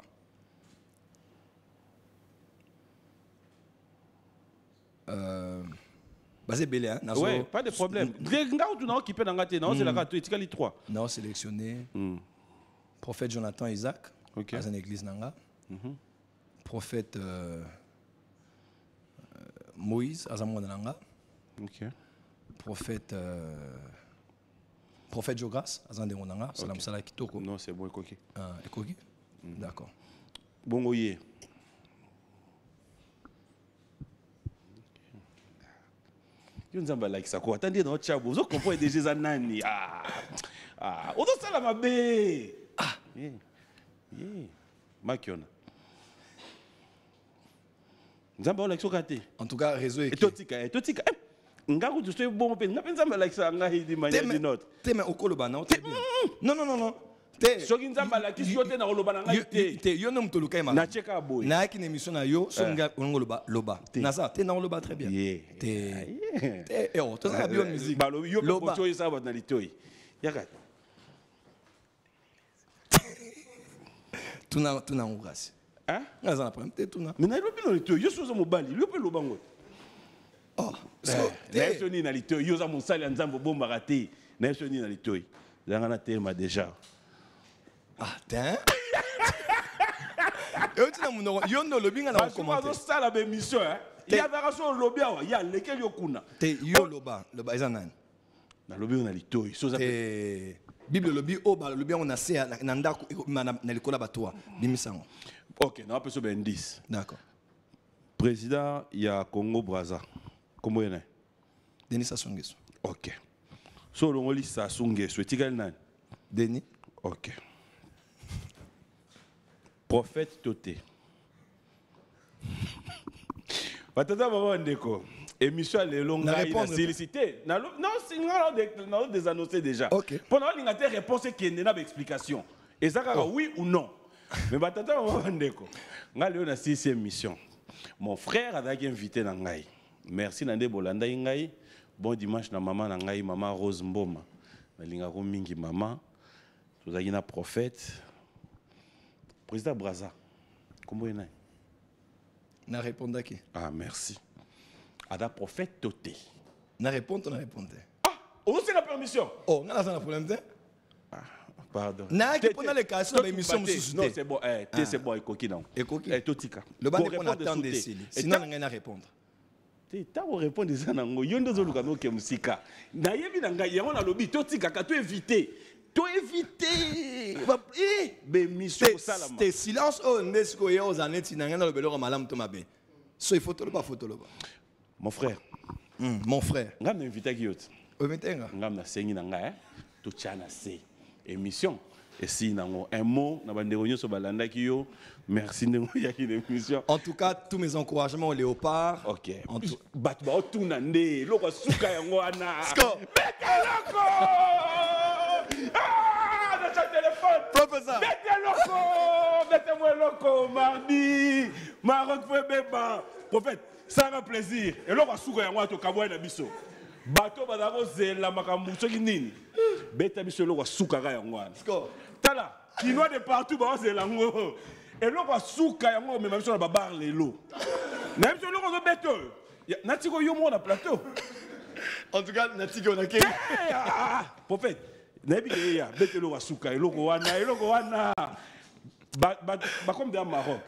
Basé Belé, hein? Oui, pas de problème. Non, sélectionné. Prophète Jonathan Isaac, dans une église Nanga. Prophète Moïse, à Zamouana Nanga. Prophète Jogras, à Zandéron Nanga. Salam Salah Kitoko. Non, c'est bon, Ekoki. Ekoki? D'accord. Bon, oui. Yo nzamba like ça quoi attendez dans chabo vous comprenez déjà nani on doit ça la mabe makiona nzamba like sokate en tout cas réseau et totika ngaku tu sais bon pe ngapenda nzamba like ça ngahi di manière di note te mais okoloba non non soki nzamba like yo te na koloba na ngai te yo no mtoluka ema na cheka boy na yaki na émission na yo so nga ngoloba loba na ça te na koloba très bien te oh to ça bien musique balo yo ko choyi ça na litoi yaka tuna ngasi hein na za na problème te tuna mais na lobi no litoi yo so mobali yo pe lobango oh na so ni na litoi yo za mosali nzambo bomba raté na so ni na litoi zanga na tema déjà. Ah, tiens. Yo no lobby nga na commenter. Ça la émission hein. Il y a version lobby il y a lequel yo kuna. Te yo loba ezana. Na lobby on a litoi so za te Bible lobby o ba lobby on a se na ndako na likola batoa bimisango. OK, na peso ben 10. D'accord. Président il y a Congo Brazza. Comment il est? Denis Sassou Nguesso. OK. So longoli Sassou Nguesso etikali nani? Denis. OK. Prophète Toté. Batata maman ndeko. Émission les longues na sollicité. Non, c'est non des annoncé déjà. OK. Pendant l'ingaté réponse qui est na explication. Et ça oui ou non. Mais batata maman ndeko. Nga leo na 6e mission. Mon frère a été invité na ngai. Merci Nande Bolanda ngai. Bon dimanche na maman na ngai maman Rose Mboma. Na linga ko mingi maman. Vous avez un prophète. Président Braza, comment est-ce? Na répondre à qui? Ah, merci. Ada prophète Toté. Na répondre, na répondre. Ah, on a la permission. Oh, on a un problème. Ah, pardon. Na qui pendant les cas sur l'émission non, c'est bon. C'est bon, et coquille non. Et coquille. Totika. Le ban on attend des signes. Sinon on n'a répondre. Ta répondre ça nango. Yondo zo lukano ke musika. Na yebi na ngai yango na lobi Totika ka to éviter. To éviter. Ben mission ça là. C'est silence oh nesco yo aux années tinanga na lobelo malam to mabe. So il faut to ba photo loba. Mon frère. Mon frère. Ngam na invité ki yote. O metenga. Ngam na sengi na ngai to tchana c'est émission. Et si nango un mot na bande réunion so balanda ki yo. Merci de moi yaki l'émission. En tout cas, tous mes encouragements au Léopard. OK. Bat ba otuna nde loko suka yango ana. Sko. Meteloko! Ah, dans ton téléphone. Professeur. Mettez-moi loco, mardi. Maroc fait béba. Prophète, ça a plaisir. Et là, on va souga yango to kabwa na biso. Bato badako zela makambu soki nini. Beta biso lo wa suka ga yango ana. Sko. Tala, kinois de partout ba zela ngo. Et là, on va souka yango mais même sur la babar lelo. Même sur le ko beto. Natiko yo mo na plateau. En tout cas, Natiko na ke. Prophète. Nebi ya betelo wa suka eloko wana ba comme dans Maroc.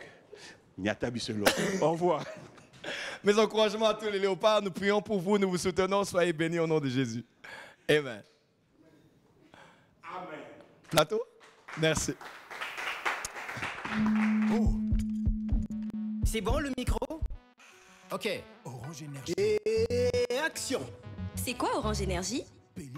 Nyata biselo. Au revoir. Mes encouragements à tous les léopards, nous prions pour vous, nous vous soutenons, soyez bénis au nom de Jésus. Amen. Amen. Plateau? Merci. Oh. C'est bon le micro? Ok. Orange Énergie. Et action. C'est quoi Orange Énergie?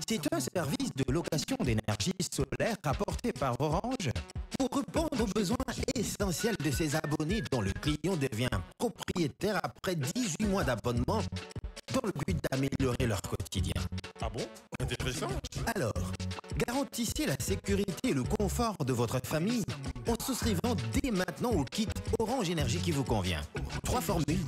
C'est un service de location d'énergie solaire apporté par Orange pour répondre aux besoins essentiels de ses abonnés dont le client devient propriétaire après 18 mois d'abonnement dans le but d'améliorer leur quotidien. Ah bon? Intéressant. Alors, garantissez la sécurité et le confort de votre famille en souscrivant dès maintenant au kit Orange Énergie qui vous convient. 3 formules